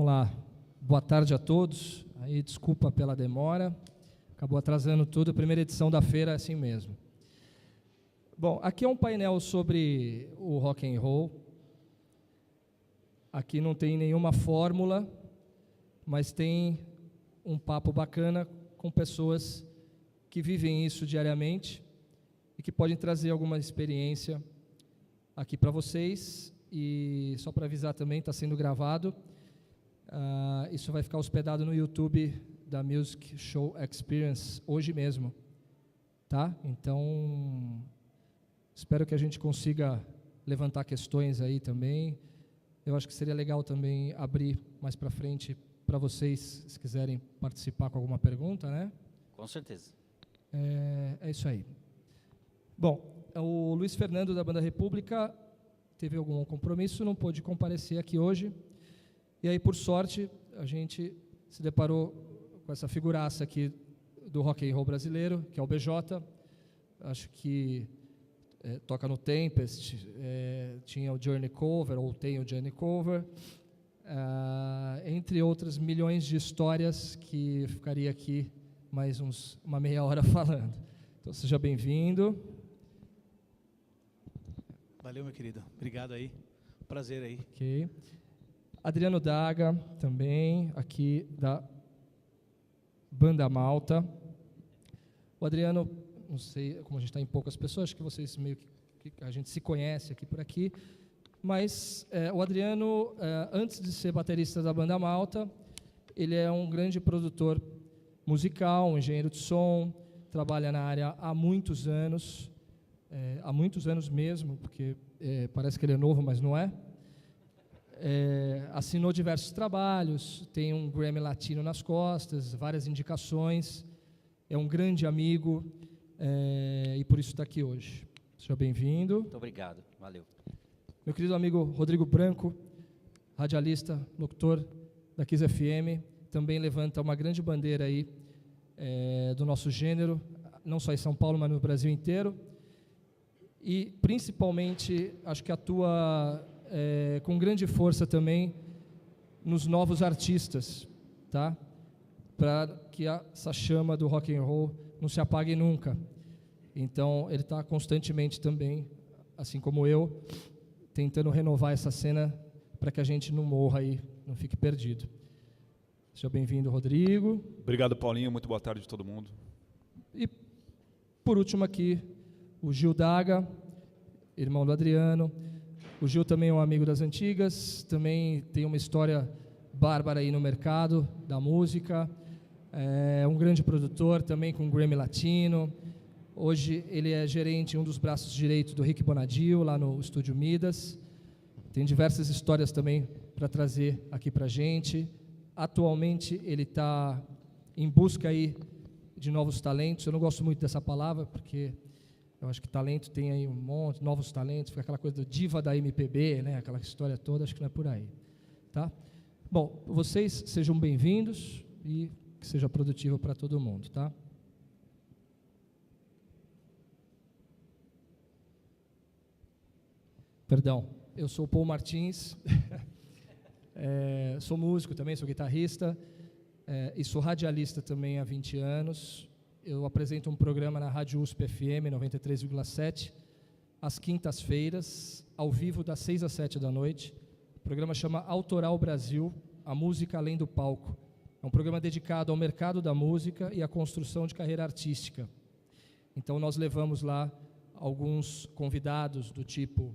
Vamos lá. Boa tarde a todos. Aí, desculpa pela demora. Acabou atrasando tudo. A primeira edição da feira é assim mesmo. Bom, aqui é um painel sobre o rock and roll. Aqui não tem nenhuma fórmula, mas tem um papo bacana com pessoas que vivem isso diariamente e que podem trazer alguma experiência aqui para vocês. E só para avisar também, está sendo gravado. Isso vai ficar hospedado no YouTube da Music Show Experience hoje mesmo, tá? Então, espero que a gente consiga levantar questões aí também. Eu acho que seria legal também abrir mais para frente para vocês, se quiserem participar com alguma pergunta, né? Com certeza. É isso aí. Bom, o Luiz Fernando da Banda República teve algum compromisso, não pôde comparecer aqui hoje. E aí, por sorte, a gente se deparou com essa figuraça aqui do rock and roll brasileiro, que é o BJ. Acho que toca no Tempest, tinha o Journey Cover, ou tem o Journey Cover, entre outras milhões de histórias que ficaria aqui mais uma meia hora falando. Então, seja bem-vindo. Valeu, meu querido. Obrigado aí. Prazer aí. Ok. Adriano Daga, também, aqui da Banda Malta. O Adriano, não sei, como a gente está em poucas pessoas, acho que vocês meio que a gente se conhece aqui por aqui, mas o Adriano, antes de ser baterista da Banda Malta, ele é um grande produtor musical, um engenheiro de som, trabalha na área há muitos anos mesmo, porque parece que ele é novo, mas não é. Assinou diversos trabalhos, tem um Grammy Latino nas costas, várias indicações, é um grande amigo e por isso está aqui hoje. Seja bem-vindo. Muito obrigado, valeu. Meu querido amigo Rodrigo Branco, radialista, locutor da Kiss FM, também levanta uma grande bandeira aí do nosso gênero, não só em São Paulo, mas no Brasil inteiro. E, principalmente, acho que atua com grande força também nos novos artistas, tá? Para que essa chama do rock and roll não se apague nunca. Então, ele está constantemente também, assim como eu, tentando renovar essa cena para que a gente não morra aí, não fique perdido. Seja bem-vindo, Rodrigo. Obrigado, Paulinho. Muito boa tarde a todo mundo. E, por último aqui, o Gil Daga, irmão do Adriano. O Gil também é um amigo das antigas, também tem uma história bárbara aí no mercado da música, é um grande produtor, também com Grammy Latino. Hoje ele é gerente, um dos braços direitos do Rick Bonadio, lá no Estúdio Midas. Tem diversas histórias também para trazer aqui para a gente. Atualmente ele está em busca aí de novos talentos. Eu não gosto muito dessa palavra, porque eu acho que talento tem aí um monte, novos talentos, fica aquela coisa do diva da MPB, né? Aquela história toda, acho que não é por aí, tá? Bom, vocês sejam bem-vindos e que seja produtivo para todo mundo, tá? Perdão, eu sou o Paul Martins, sou músico também, sou guitarrista e sou radialista também há 20 anos. Eu apresento um programa na Rádio USP FM 93,7, às quintas-feiras, ao vivo, das 6 às 7 da noite. O programa chama Autoral Brasil, a música além do palco. É um programa dedicado ao mercado da música e à construção de carreira artística. Então, nós levamos lá alguns convidados do tipo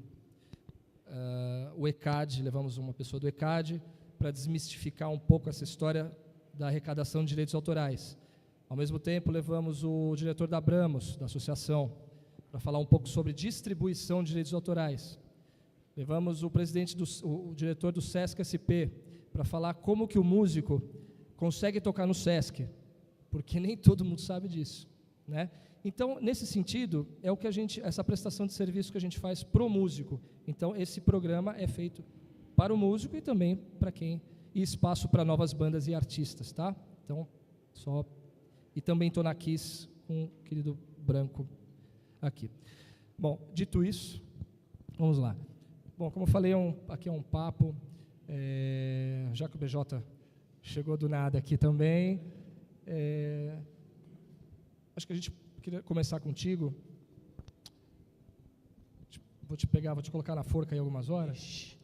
o ECAD, levamos uma pessoa do ECAD para desmistificar um pouco essa história da arrecadação de direitos autorais. Ao mesmo tempo, levamos o diretor da Abramos, da associação, para falar um pouco sobre distribuição de direitos autorais. Levamos o diretor do Sesc SP, para falar como que o músico consegue tocar no Sesc, porque nem todo mundo sabe disso, né? Então, nesse sentido, é o que essa prestação de serviço que a gente faz pro músico. Então, esse programa é feito para o músico e também para e espaço para novas bandas e artistas, tá? Então, e também estou na Kiss com o querido Branco aqui. Bom, dito isso, vamos lá. Bom, como eu falei, aqui é um papo Já que o BJ chegou do nada aqui também, acho que a gente queria começar contigo. Vou te colocar na forca aí algumas horas.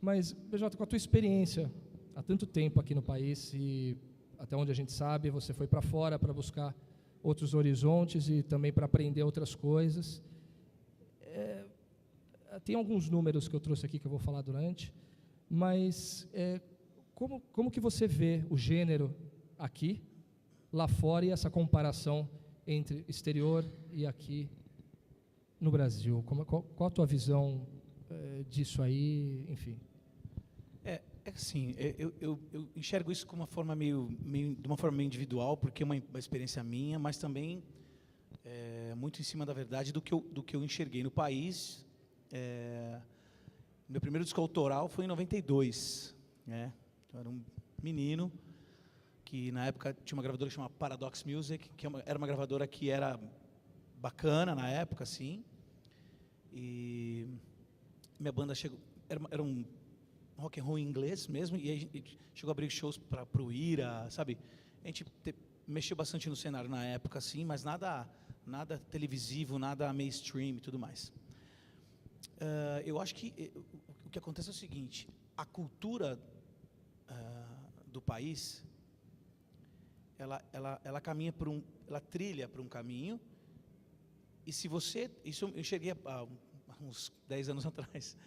Mas, BJ, com a tua experiência há tanto tempo aqui no país, e até onde a gente sabe, você foi para fora para buscar outros horizontes e também para aprender outras coisas. Tem alguns números que eu trouxe aqui que eu vou falar durante, mas como que você vê o gênero aqui, lá fora, e essa comparação entre exterior e aqui no Brasil? Qual a tua visão disso aí, enfim? Assim, eu enxergo isso como uma forma de uma forma meio individual, porque é uma experiência minha, mas também muito em cima da verdade do que eu enxerguei no país. Meu primeiro disco autoral foi em 92, né? Eu era um menino que na época tinha uma gravadora que chamava Paradox Music, que era uma gravadora que era bacana na época, assim. E minha banda era um rock and roll em inglês mesmo, e a gente chegou a abrir shows para o Ira, sabe? A gente mexeu bastante no cenário na época, assim, mas nada televisivo, nada mainstream e tudo mais. Eu acho que o que acontece é o seguinte: a cultura do país, ela caminha ela trilha por um caminho, e se você, isso eu enxerguei há uns 10 anos atrás,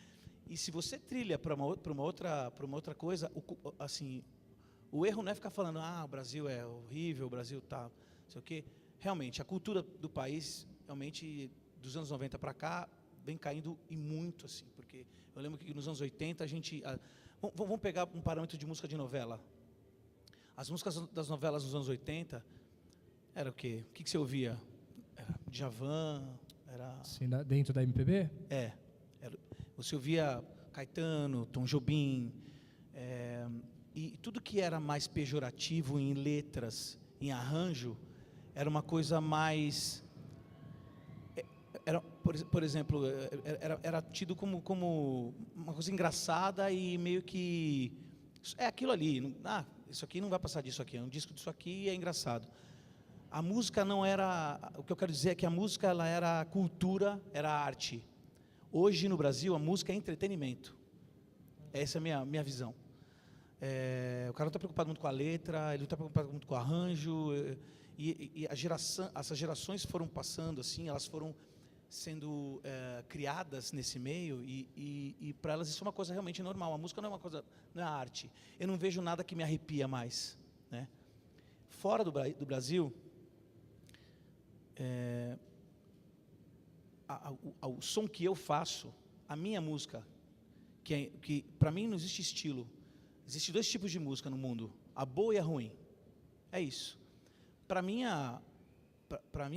e se você trilha para uma outra coisa, assim, o erro não é ficar falando, o Brasil é horrível, o Brasil tá, não sei o quê. Realmente, a cultura do país, realmente, dos anos 90 para cá, vem caindo e muito, assim, porque eu lembro que nos anos 80 a gente... vamos pegar um parâmetro de música de novela. As músicas das novelas dos anos 80, era o quê? O que você ouvia? Era Djavan, era... Sim, dentro da MPB? Você ouvia Caetano, Tom Jobim, e tudo que era mais pejorativo em letras, em arranjo, era uma coisa mais... por exemplo, era tido como uma coisa engraçada e meio que... É aquilo ali, isso aqui não vai passar disso aqui, é um disco disso aqui e é engraçado. A música não era... O que eu quero dizer é que a música ela era cultura, era arte. Hoje, no Brasil, a música é entretenimento. Essa é a minha visão. O cara não está preocupado muito com a letra, ele não está preocupado muito com o arranjo, e essas gerações foram passando, assim, elas foram sendo criadas nesse meio, e para elas isso é uma coisa realmente normal. A música não é uma coisa, não é arte. Eu não vejo nada que me arrepia mais, né? Fora do Brasil, o som que eu faço, a minha música, que para mim não existe estilo. Existem 2 tipos de música no mundo, a boa e a ruim. É isso. Para minha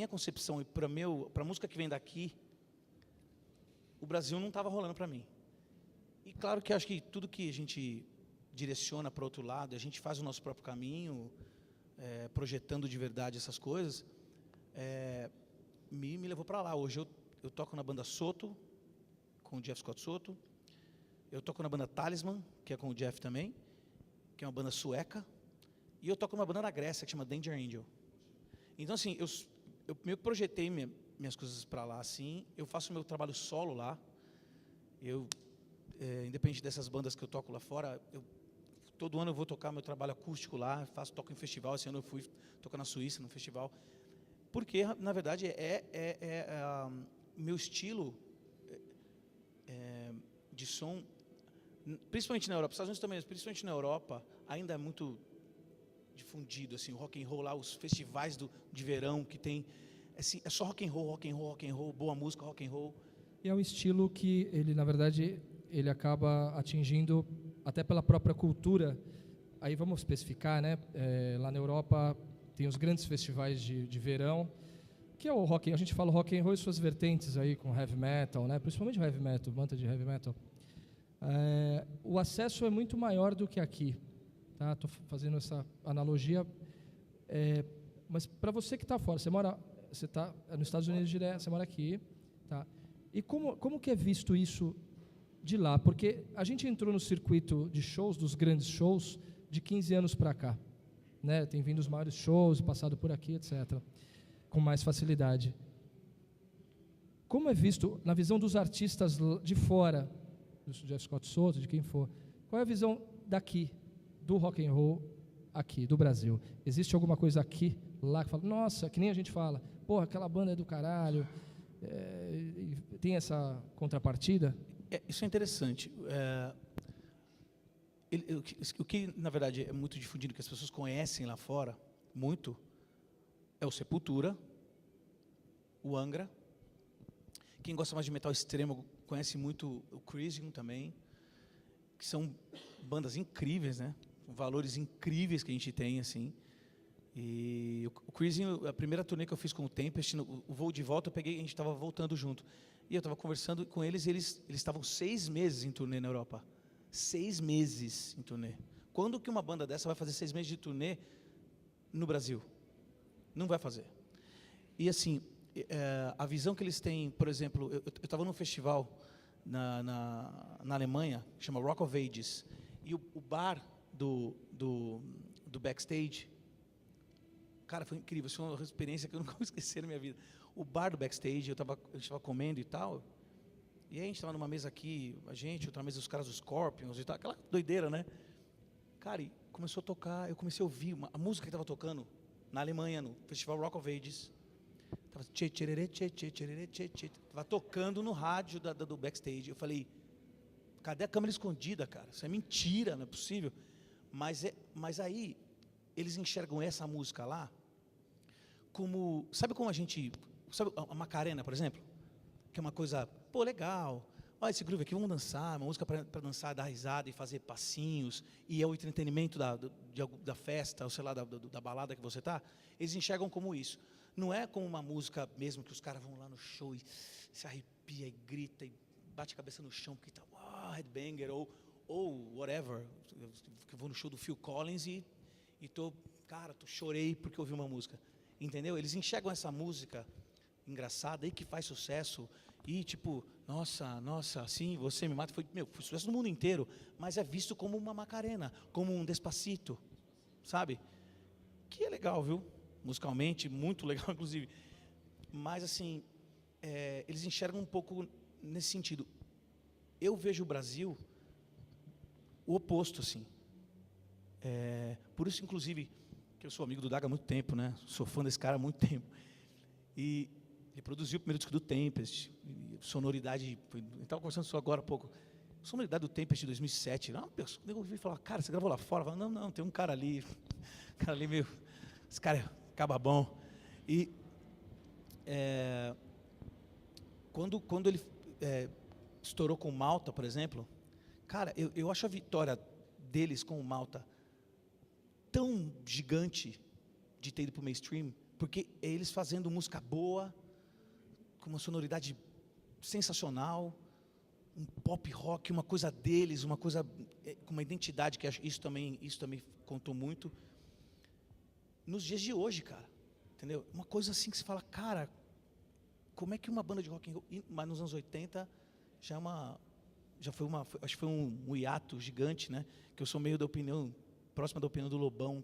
concepção e para a música que vem daqui, o Brasil não estava rolando para mim. E claro que acho que tudo que a gente direciona para outro lado, a gente faz o nosso próprio caminho, projetando de verdade essas coisas, me levou para lá. Hoje eu toco na banda Soto, com o Jeff Scott Soto. Eu toco na banda Talisman, que é com o Jeff também, que é uma banda sueca. E eu toco numa banda da Grécia, que chama Danger Angel. Então, assim, eu meio que projetei minhas coisas para lá, assim. Eu faço meu trabalho solo lá. Independente dessas bandas que eu toco lá fora, todo ano eu vou tocar meu trabalho acústico lá, toco em festival. Esse ano eu fui tocar na Suíça, no festival. Porque, na verdade, meu estilo de som, principalmente na Europa, Estados Unidos também, principalmente na Europa, ainda é muito difundido, assim, o rock and roll lá, os festivais de verão que tem, assim, é só rock and roll, rock and roll, rock and roll, boa música, rock and roll. E é um estilo que ele, na verdade, ele acaba atingindo até pela própria cultura. Aí vamos especificar, né? Lá na Europa tem os grandes festivais de verão, que é o rock. A gente fala rock and roll e suas vertentes aí com heavy metal, né? Principalmente o heavy metal, banda de heavy metal. O acesso é muito maior do que aqui, tá? Estou fazendo essa analogia, mas para você que está fora, você está nos Estados Unidos direto, você mora aqui, tá? E como que é visto isso de lá, porque a gente entrou no circuito de shows, dos grandes shows, de 15 anos para cá, né? Tem vindo os maiores shows, passado por aqui, etc., com mais facilidade. Como é visto, na visão dos artistas de fora, do Jeff Scott Soto, de quem for, qual é a visão daqui, do rock and roll aqui, do Brasil? Existe alguma coisa aqui, lá, que fala, nossa, que nem a gente fala, porra, aquela banda é do caralho, tem essa contrapartida? Isso é interessante. O que, na verdade, é muito difundido, que as pessoas conhecem lá fora, muito, é o Sepultura, o Angra. Quem gosta mais de metal extremo conhece muito o Crisium também, que são bandas incríveis, né? Valores incríveis que a gente tem, assim. E o Crisium, a primeira turnê que eu fiz com o Tempest, o voo de volta, a gente estava voltando junto. E eu estava conversando com eles, e eles estavam 6 meses em turnê na Europa. 6 meses em turnê. Quando que uma banda dessa vai fazer 6 meses de turnê no Brasil? Não vai fazer. E assim, a visão que eles têm, por exemplo, eu estava num festival na Alemanha, que chama Rock of Ages, e o bar do backstage, cara, foi incrível, foi uma experiência que eu nunca vou esquecer na minha vida. O bar do backstage, a gente estava comendo e tal, e aí a gente estava numa mesa aqui, outra mesa dos caras dos Scorpions e tal, aquela doideira, né? Cara, e começou a tocar, eu comecei a ouvir a música que estava tocando na Alemanha, no Festival Rock of Ages, estava tocando no rádio do backstage. Eu falei, cadê a câmera escondida, cara? Isso é mentira, não é possível. Mas aí, eles enxergam essa música lá como, sabe como a gente, sabe a Macarena, por exemplo? Que é uma coisa, pô, legal, olha esse groove aqui, vamos dançar, uma música para dançar, dar risada e fazer passinhos, e é o entretenimento da festa, ou sei lá, da balada que você está. Eles enxergam como isso. Não é como uma música mesmo que os caras vão lá no show e se arrepia e grita e bate a cabeça no chão porque está headbanger ou whatever. Eu vou no show do Phil Collins e chorei porque ouvi uma música. Entendeu? Eles enxergam essa música engraçada aí que faz sucesso e tipo, nossa, assim, você me mata, foi sucesso no mundo inteiro, mas é visto como uma Macarena, como um Despacito, sabe? Que é legal, viu? Musicalmente, muito legal, inclusive. Mas, assim, eles enxergam um pouco nesse sentido. Eu vejo o Brasil o oposto, assim. Por isso, inclusive, que eu sou amigo do Daga há muito tempo, né? Sou fã desse cara há muito tempo. E ele produziu o primeiro disco do Tempest, sonoridade... Eu estava conversando isso agora há pouco. Sonoridade do Tempest de 2007. Eu ouvi falar, cara, você gravou lá fora? Eu falei, não, tem um cara ali meio... Esse cara acaba bom. E quando ele estourou com o Malta, por exemplo, cara, eu acho a vitória deles com o Malta tão gigante de ter ido para o mainstream, porque é eles fazendo música boa, com uma sonoridade sensacional, um pop rock, uma coisa deles, uma coisa com uma identidade, que isso também contou muito. Nos dias de hoje, cara, entendeu? Uma coisa assim que você fala, cara, como é que uma banda de rock and roll, mas nos anos 80 acho que foi um hiato gigante, né? Que eu sou meio próxima da opinião do Lobão,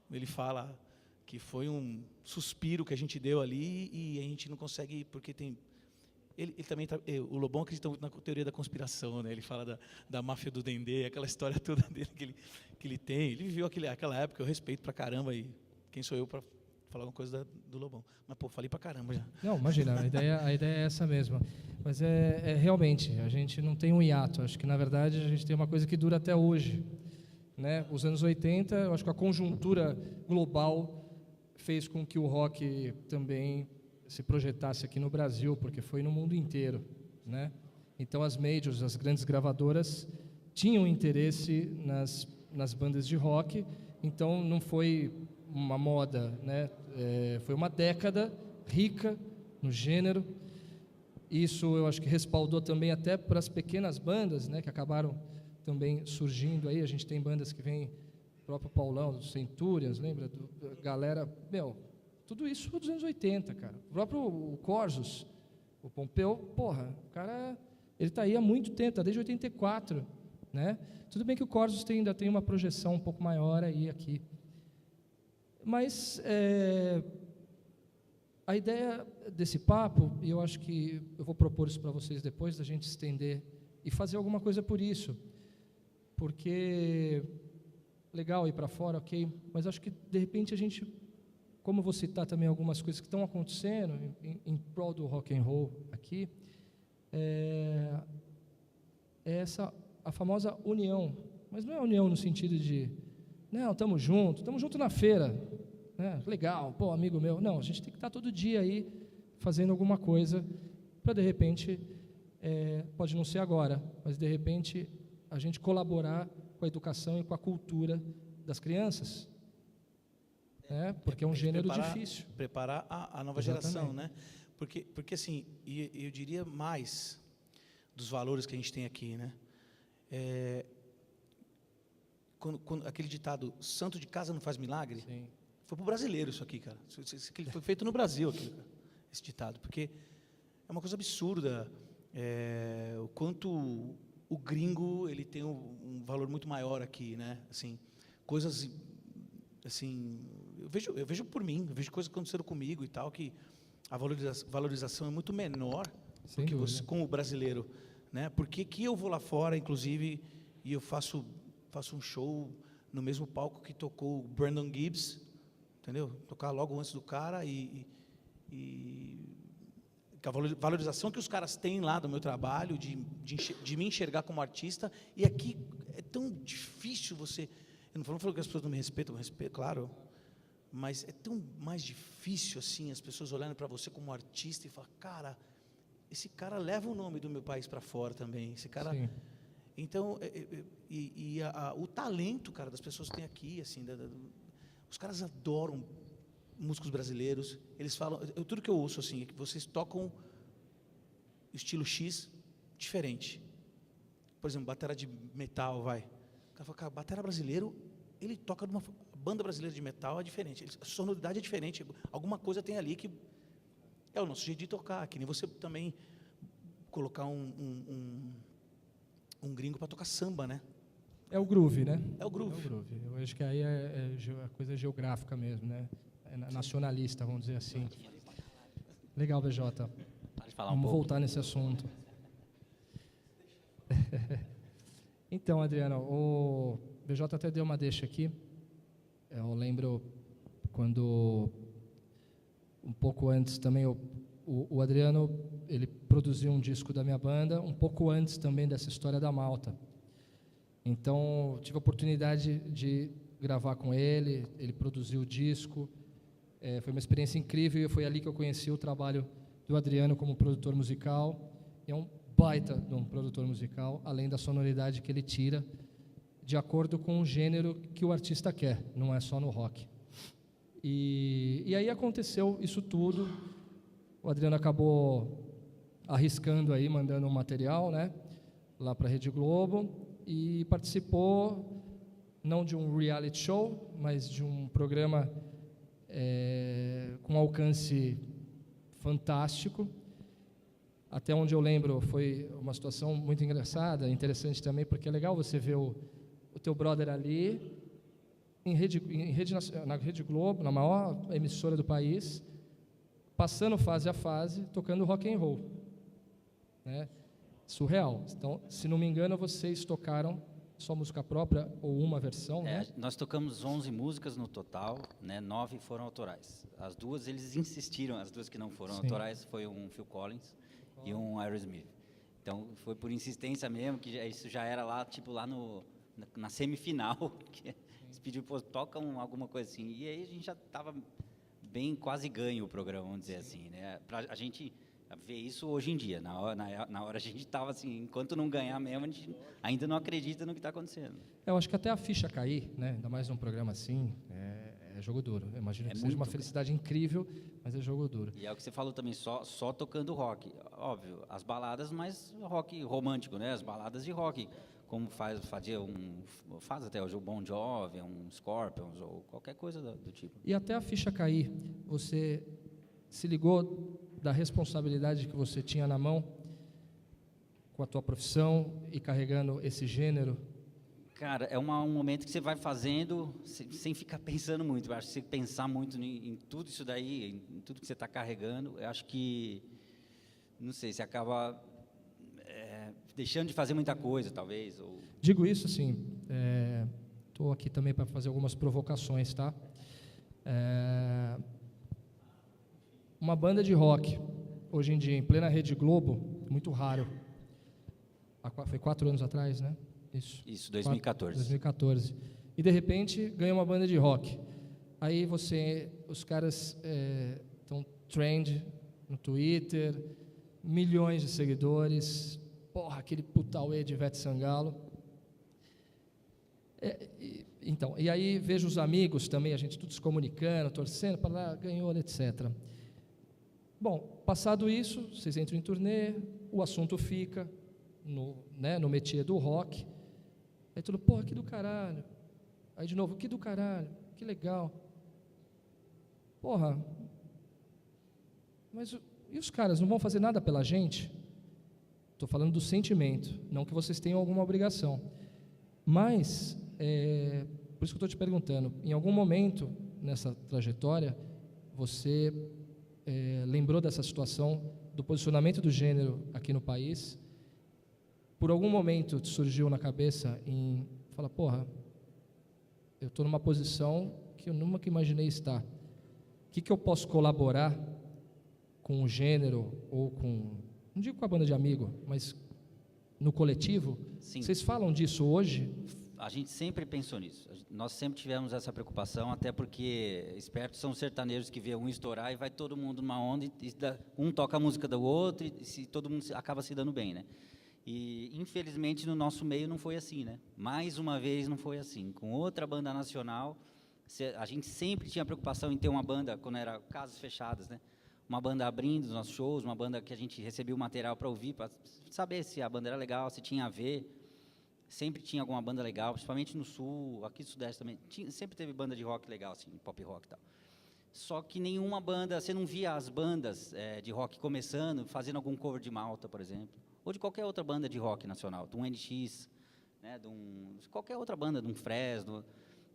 ele fala que foi um suspiro que a gente deu ali e a gente não consegue, porque tem... Ele também, o Lobão acredita muito na teoria da conspiração, né? Ele fala da máfia do Dendê, aquela história toda dele que ele tem. Ele viveu aquela época, eu respeito pra caramba, e quem sou eu para falar alguma coisa do Lobão? Mas, pô, falei pra caramba já. Não, imagina, a ideia é essa mesma. Mas realmente, a gente não tem um hiato. Acho que, na verdade, a gente tem uma coisa que dura até hoje. Né? Os anos 80, eu acho que a conjuntura global fez com que o rock também se projetasse aqui no Brasil, porque foi no mundo inteiro, né? Então as majors, as grandes gravadoras, tinham interesse nas bandas de rock, então não foi uma moda, né? Foi uma década rica no gênero. Isso eu acho que respaldou também até para as pequenas bandas, né? Que acabaram também surgindo aí. A gente tem bandas que vêm, o próprio Paulão, dos Centurions, lembra? Galera, tudo isso dos anos 80, cara. O próprio Corsos, o Pompeu, porra, o cara, Ele está aí há muito tempo, está desde 84, né? Tudo bem que o Corsos ainda tem uma projeção um pouco maior aí aqui. Mas a ideia desse papo, e eu acho que eu vou propor isso para vocês depois, da gente estender e fazer alguma coisa por isso. Porque, legal ir para fora, ok, mas acho que, de repente, a gente, como vou citar também algumas coisas que estão acontecendo em prol do rock and roll aqui, a famosa união, mas não é união no sentido de, não, estamos juntos na feira, né? Legal, pô, amigo meu. Não, a gente tem que estar todo dia aí fazendo alguma coisa para, de repente, pode não ser agora, mas, de repente, a gente colaborar com a educação e com a cultura das crianças, né? Porque é um gênero difícil. Preparar a nova geração, né? Porque assim, eu diria mais dos valores que a gente tem aqui, né? Quando aquele ditado, santo de casa não faz milagre, Sim. Foi para o brasileiro isso aqui, cara. Foi feito no Brasil, aquilo, cara, esse ditado, porque é uma coisa absurda o quanto o gringo ele tem um valor muito maior aqui, né? Assim, coisas assim, eu vejo por mim, eu vejo coisas que aconteceram comigo e tal, que a valorização é muito menor do que você, com o brasileiro, né? Porque que eu vou lá fora, inclusive, e eu faço um show no mesmo palco que tocou o Brandon Gibbs, entendeu? Tocar logo antes do cara e a valorização que os caras têm lá do meu trabalho, de me enxergar como artista, e aqui é tão difícil você... Eu não falo que as pessoas não me respeitam, claro, mas é tão mais difícil assim, as pessoas olhando para você como artista e falar, cara, esse cara leva o nome do meu país para fora também, esse cara... Sim. Então, o talento, cara, das pessoas que tem aqui, assim, os caras adoram músicos brasileiros, eles falam, tudo que eu ouço assim, é que vocês tocam estilo X diferente. Por exemplo, batera de metal, vai. O cara fala, cara, batera brasileiro, ele toca numa banda brasileira de metal, é diferente, a sonoridade é diferente, alguma coisa tem ali que é o nosso jeito de tocar, que nem você também colocar um gringo para tocar samba, né? É o groove, né? É o groove. É o groove. Eu acho que aí é a coisa geográfica mesmo, né? É nacionalista, vamos dizer assim. Legal, BJ. Pode falar Vamos um pouco. voltar nesse assunto. Então, Adriano, o BJ até deu uma deixa aqui. Eu lembro quando, um pouco antes também, o Adriano, ele produziu um disco da minha banda, um pouco antes também dessa história da Malta. Então, tive a oportunidade de gravar com ele, ele produziu o disco, foi uma experiência incrível, e foi ali que eu conheci o trabalho do Adriano como produtor musical. É um baita de um produtor musical, além da sonoridade que ele tira, de acordo com o gênero que o artista quer, não é só no rock. E aí aconteceu isso tudo, o Adriano acabou arriscando aí, mandando um material, né, lá para a Rede Globo, e participou, não de um reality show, mas de um programa com alcance fantástico. Até onde eu lembro, foi uma situação muito engraçada, interessante também, porque é legal você ver o teu brother ali, na Rede Globo, na maior emissora do país, passando fase a fase, tocando rock and roll, né? Surreal. Então, se não me engano, vocês tocaram só música própria ou uma versão, né? Nós tocamos 11 músicas no total, né? 9 foram autorais. As duas, eles insistiram, as duas que não foram Sim. autorais, foi um Phil Collins e um Aerosmith. Então, foi por insistência mesmo, que isso já era lá, tipo, lá na semifinal, que eles pediram, pô, tocam alguma coisa assim. E aí a gente já estava bem, quase ganho o programa, vamos dizer assim, né? Pra a gente ver isso hoje em dia. Na hora a gente estava assim, enquanto não ganhar mesmo, a gente ainda não acredita no que está acontecendo. Eu acho que até a ficha cair, né? Ainda mais num programa assim, é jogo duro. Eu imagino que seja uma felicidade incrível, mas é jogo duro. E é o que você falou também, só tocando rock. Óbvio, as baladas, mas rock romântico, né? As baladas de rock, como faz até hoje o Bon Jovi, um Scorpions ou qualquer coisa do tipo. E até a ficha cair, você se ligou da responsabilidade que você tinha na mão com a tua profissão e carregando esse gênero? Cara, é um momento que você vai fazendo sem ficar pensando muito. Eu acho que você pensar muito em tudo isso daí, em tudo que você está carregando, eu acho que, não sei, você acaba deixando de fazer muita coisa, talvez. Ou... Digo isso, assim, estou aqui também para fazer algumas provocações, tá? Uma banda de rock, hoje em dia, em plena Rede Globo, muito raro. Foi 4 anos atrás, né? Isso, 2014. 2014. E, de repente, ganha uma banda de rock. Aí os caras estão trend no Twitter, milhões de seguidores, porra, aquele putauê de Ivete Sangalo. Então, e aí vejo os amigos também, a gente tudo se comunicando, torcendo para lá, ganhou, etc. Bom, passado isso, vocês entram em turnê, o assunto fica no métier do rock. Aí tudo, porra, que do caralho. Aí de novo, que do caralho, que legal. Porra, mas e os caras não vão fazer nada pela gente? Estou falando do sentimento, não que vocês tenham alguma obrigação. Mas, por isso que eu estou te perguntando, em algum momento nessa trajetória, você lembrou dessa situação, do posicionamento do gênero aqui no país? Por algum momento te surgiu na cabeça em falar, porra, eu estou numa posição que eu nunca imaginei estar. O que eu posso colaborar com o gênero ou com, não digo com a banda de amigo, mas no coletivo? Sim. Vocês falam disso hoje? A gente sempre pensou nisso. Nós sempre tivemos essa preocupação, até porque espertos são sertanejos que vê um estourar e vai todo mundo numa onda, um toca a música do outro e todo mundo acaba se dando bem, né? E, infelizmente, no nosso meio não foi assim, né? Mais uma vez não foi assim. Com outra banda nacional, a gente sempre tinha preocupação em ter uma banda, quando era casas fechadas, né? Uma banda abrindo os nossos shows, uma banda que a gente recebia o material para ouvir, para saber se a banda era legal, se tinha a ver. Sempre tinha alguma banda legal, principalmente no Sul, aqui no Sudeste também. Sempre teve banda de rock legal, assim, pop rock e tal. Só que nenhuma banda, você não via as bandas de rock começando, fazendo algum cover de Malta, por exemplo. Ou de qualquer outra banda de rock nacional, de um NX, né, de qualquer outra banda, de um Fresno.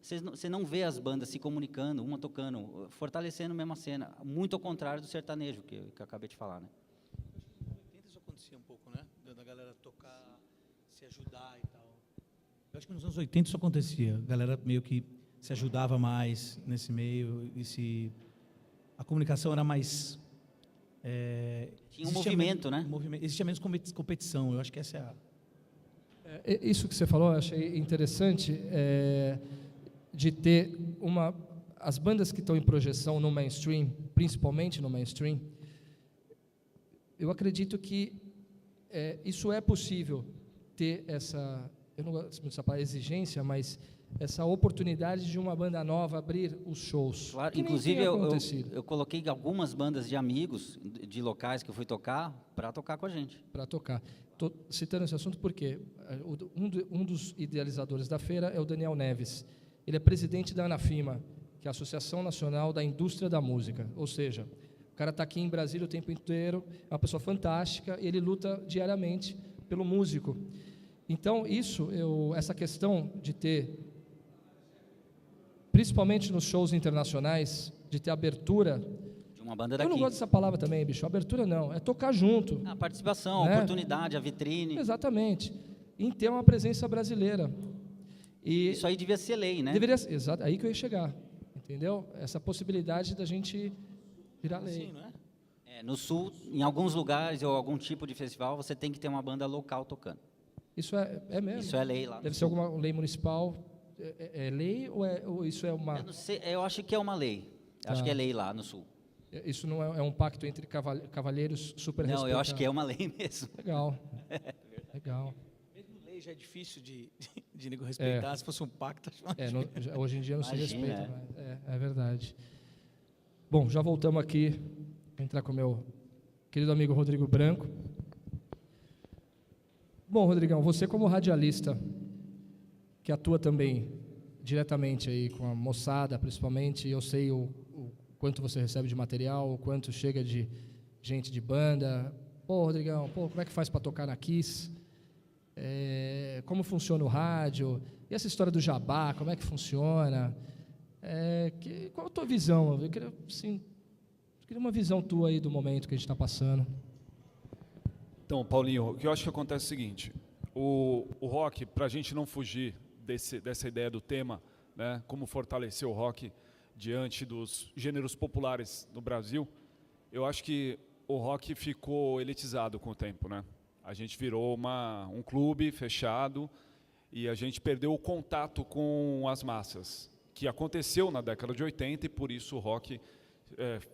Você não vê as bandas se comunicando, uma tocando, fortalecendo a mesma cena. Muito ao contrário do sertanejo, que eu acabei de falar, né? Nos 80 isso acontecia um pouco, né? Da galera tocar, se ajudar e tal. Eu acho que nos anos 80 isso acontecia. A galera meio que se ajudava mais nesse meio a comunicação era mais... tinha um movimento, né? Existia menos competição, eu acho que essa é a... Isso que você falou, eu achei interessante, de ter as bandas que estão em projeção no mainstream, principalmente no mainstream, eu acredito que isso é possível, ter essa, eu não gosto dessa palavra exigência, mas essa oportunidade de uma banda nova abrir os shows. Claro, inclusive eu coloquei algumas bandas de amigos de locais que eu fui tocar para tocar com a gente. Para tocar. Estou citando esse assunto porque um dos idealizadores da feira é o Daniel Neves. Ele é presidente da ANAFIMA, que é a Associação Nacional da Indústria da Música. Ou seja, o cara está aqui em Brasília o tempo inteiro, é uma pessoa fantástica, e ele luta diariamente pelo músico. Então, essa questão de ter, principalmente nos shows internacionais, de ter abertura... De uma banda daqui. Eu não gosto dessa palavra também, bicho. Abertura não, é tocar junto. A participação, né? A oportunidade, a vitrine. Exatamente. Em ter uma presença brasileira. E isso aí devia ser lei, né? Deveria ser, exato, aí que eu ia chegar. Entendeu? Essa possibilidade da gente virar lei. Sim, não é? No Sul, em alguns lugares ou algum tipo de festival, você tem que ter uma banda local tocando. Isso é mesmo? Isso é lei lá. Deve ser alguma lei municipal. É lei ou isso é uma... Eu não sei, eu acho que é uma lei. Acho que é lei lá no Sul. Isso não é um pacto entre cavalheiros super respeitados? Não, eu acho que é uma lei mesmo. Legal. Legal. Mesmo lei já é difícil de nego respeitar. Se fosse um pacto... Hoje em dia não se Imagina, respeita. É verdade. Bom, já voltamos aqui. Vou entrar com o meu querido amigo Rodrigo Branco. Bom, Rodrigão, você como radialista, que atua também diretamente aí com a moçada, principalmente, eu sei o quanto você recebe de material, o quanto chega de gente de banda. Pô, Rodrigão, como é que faz para tocar na Kiss? como funciona o rádio, e essa história do jabá, como é que funciona, qual a tua visão? Eu queria, assim, uma visão tua aí do momento que a gente está passando. Então, Paulinho, o que eu acho que acontece é o seguinte, o rock, para a gente não fugir dessa ideia do tema, né, como fortalecer o rock diante dos gêneros populares no Brasil, eu acho que o rock ficou elitizado com o tempo, né? A gente virou um clube fechado e a gente perdeu o contato com as massas, que aconteceu na década de 80 e por isso o rock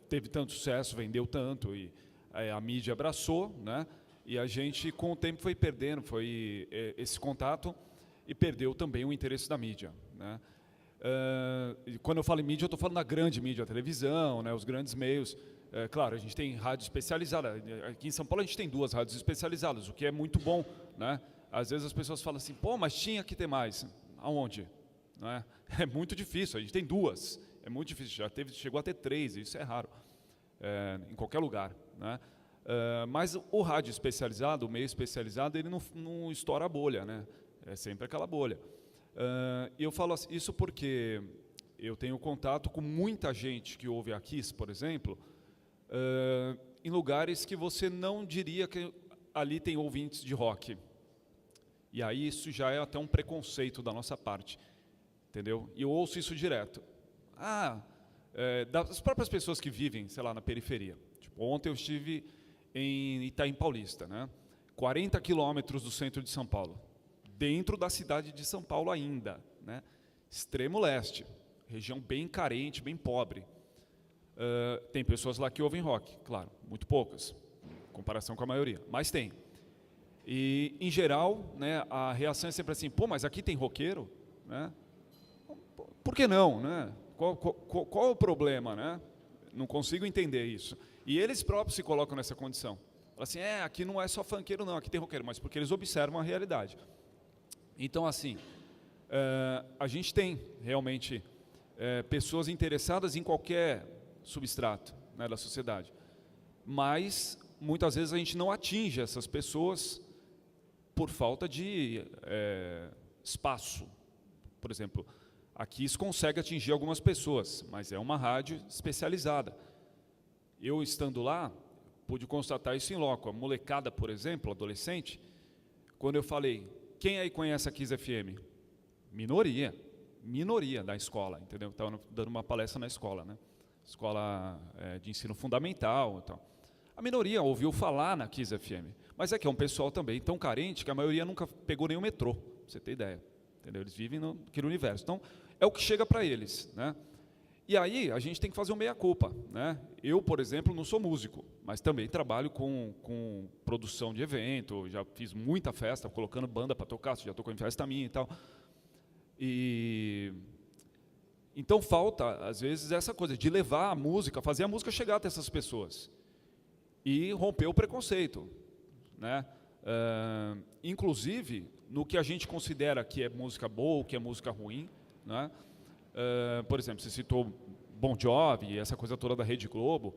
teve tanto sucesso, vendeu tanto e a mídia abraçou, né? E a gente com o tempo foi perdendo esse contato e perdeu também o interesse da mídia, né? Quando eu falo em mídia, eu estou falando da grande mídia, a televisão, né, os grandes meios. Claro, a gente tem rádio especializada. Aqui em São Paulo a gente tem 2 rádios especializadas, o que é muito bom, né? Às vezes as pessoas falam assim, pô, mas tinha que ter mais. Aonde? Não é? É muito difícil, a gente tem 2. É muito difícil, chegou a ter 3, isso é raro, em qualquer lugar, né? Mas o rádio especializado, o meio especializado, ele não estoura a bolha, né? É sempre aquela bolha. E eu falo isso porque eu tenho contato com muita gente que ouve a Kiss, por exemplo, em lugares que você não diria que ali tem ouvintes de rock. E aí isso já é até um preconceito da nossa parte, entendeu? E eu ouço isso direto. Das próprias pessoas que vivem, sei lá, na periferia. Tipo, ontem eu estive em Itaim Paulista, né? 40 quilômetros do centro de São Paulo, dentro da cidade de São Paulo ainda, né? Extremo leste, região bem carente, bem pobre. Tem pessoas lá que ouvem rock, claro, muito poucas, em comparação com a maioria, mas tem. E, em geral, né, a reação é sempre assim, pô, mas aqui tem roqueiro, né? Por que não, né? Qual é o problema, né? Não consigo entender isso. E eles próprios se colocam nessa condição. Falam assim, aqui não é só funkeiro não, aqui tem roqueiro, mas porque eles observam a realidade. Então, assim, a gente tem realmente pessoas interessadas em qualquer substrato, né, da sociedade, mas muitas vezes a gente não atinge essas pessoas por falta de espaço. Por exemplo, aqui isso consegue atingir algumas pessoas, mas é uma rádio especializada. Eu estando lá, pude constatar isso em loco. A molecada, por exemplo, adolescente, quando eu falei, quem aí conhece a Kiss FM? Minoria da escola, entendeu? Estava dando uma palestra na escola, né? Escola de ensino fundamental e tal. A minoria ouviu falar na Kiss FM, mas é um pessoal também tão carente que a maioria nunca pegou nenhum metrô, pra você ter ideia, entendeu? Eles vivem naquele universo. Então, é o que chega para eles, né? E aí, a gente tem que fazer um meia-culpa, né? Eu, por exemplo, não sou músico, mas também trabalho com produção de evento, já fiz muita festa, colocando banda para tocar, já tocou em festa minha e tal. Então falta, às vezes, essa coisa de levar a música, fazer a música chegar até essas pessoas e romper o preconceito, né? Inclusive, no que a gente considera que é música boa ou que é música ruim, né? Por exemplo, você citou Bon Jovi, essa coisa toda da Rede Globo,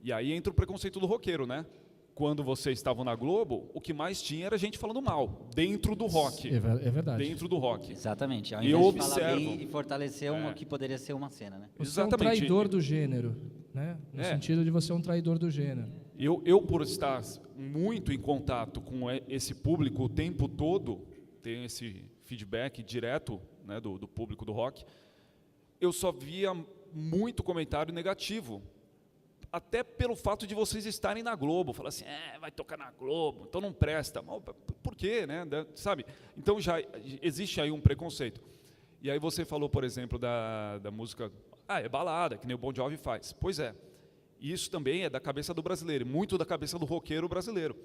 e aí entra o preconceito do roqueiro, né? Quando vocês estavam na Globo, o que mais tinha era gente falando mal, dentro do rock. É verdade. Dentro do rock. Exatamente. Ao E eu invés de falar observo. bem e fortalecer uma que poderia ser uma cena, né? Você é um Exatamente. traidor do gênero, né? No sentido de você ser um traidor do gênero. Eu, por estar muito em contato com esse público o tempo todo, tenho esse feedback direto, né, do público do rock, eu só via muito comentário negativo, até pelo fato de vocês estarem na Globo, falar assim, vai tocar na Globo, então não presta. Por quê, né? Sabe? Então já existe aí um preconceito. E aí você falou, por exemplo, da música, é balada, que nem o Bon Jovi faz. Pois é, isso também é da cabeça do brasileiro, muito da cabeça do roqueiro brasileiro,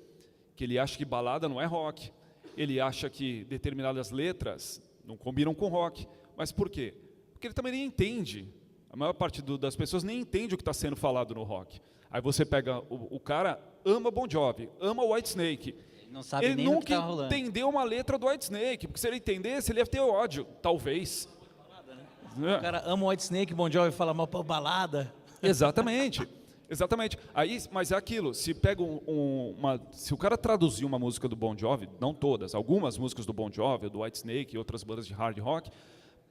que ele acha que balada não é rock, ele acha que determinadas letras não combinam com rock. Mas por quê? Porque ele também nem entende. A maior parte das pessoas nem entende o que está sendo falado no rock. Aí você pega, o cara ama Bon Jovi, ama Whitesnake. Não sabe Ele nem o que nunca tá rolando. entendeu uma letra do Whitesnake, porque se ele entendesse, ele ia ter ódio, talvez. O cara ama o Whitesnake, Bon Jovi fala mal pra balada. Exatamente. Exatamente. Aí, mas é aquilo, se pega se o cara traduzir uma música do Bon Jovi, não todas, algumas músicas do Bon Jovi, do Whitesnake e outras bandas de hard rock,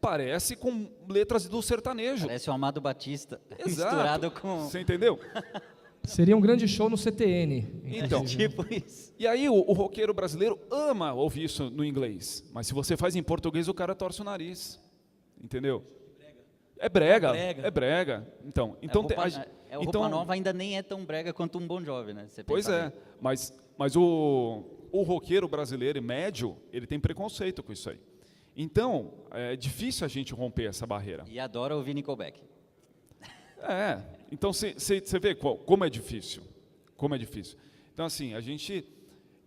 parece com letras do sertanejo. Parece o Amado Batista Exato. misturado com... Você entendeu? Seria um grande show no CTN. Então, Tipo isso. e aí o roqueiro brasileiro ama ouvir isso no inglês, mas se você faz em português, o cara torce o nariz. Entendeu? É brega, é brega. Então A roupa nova ainda nem é tão brega quanto um Bon Jovi, né? Você pois pensa é, bem. mas o roqueiro brasileiro médio, ele tem preconceito com isso aí. Então, é difícil a gente romper essa barreira. E adora ouvir Nickelback. Então você vê como é difícil. Como é difícil. Então, assim,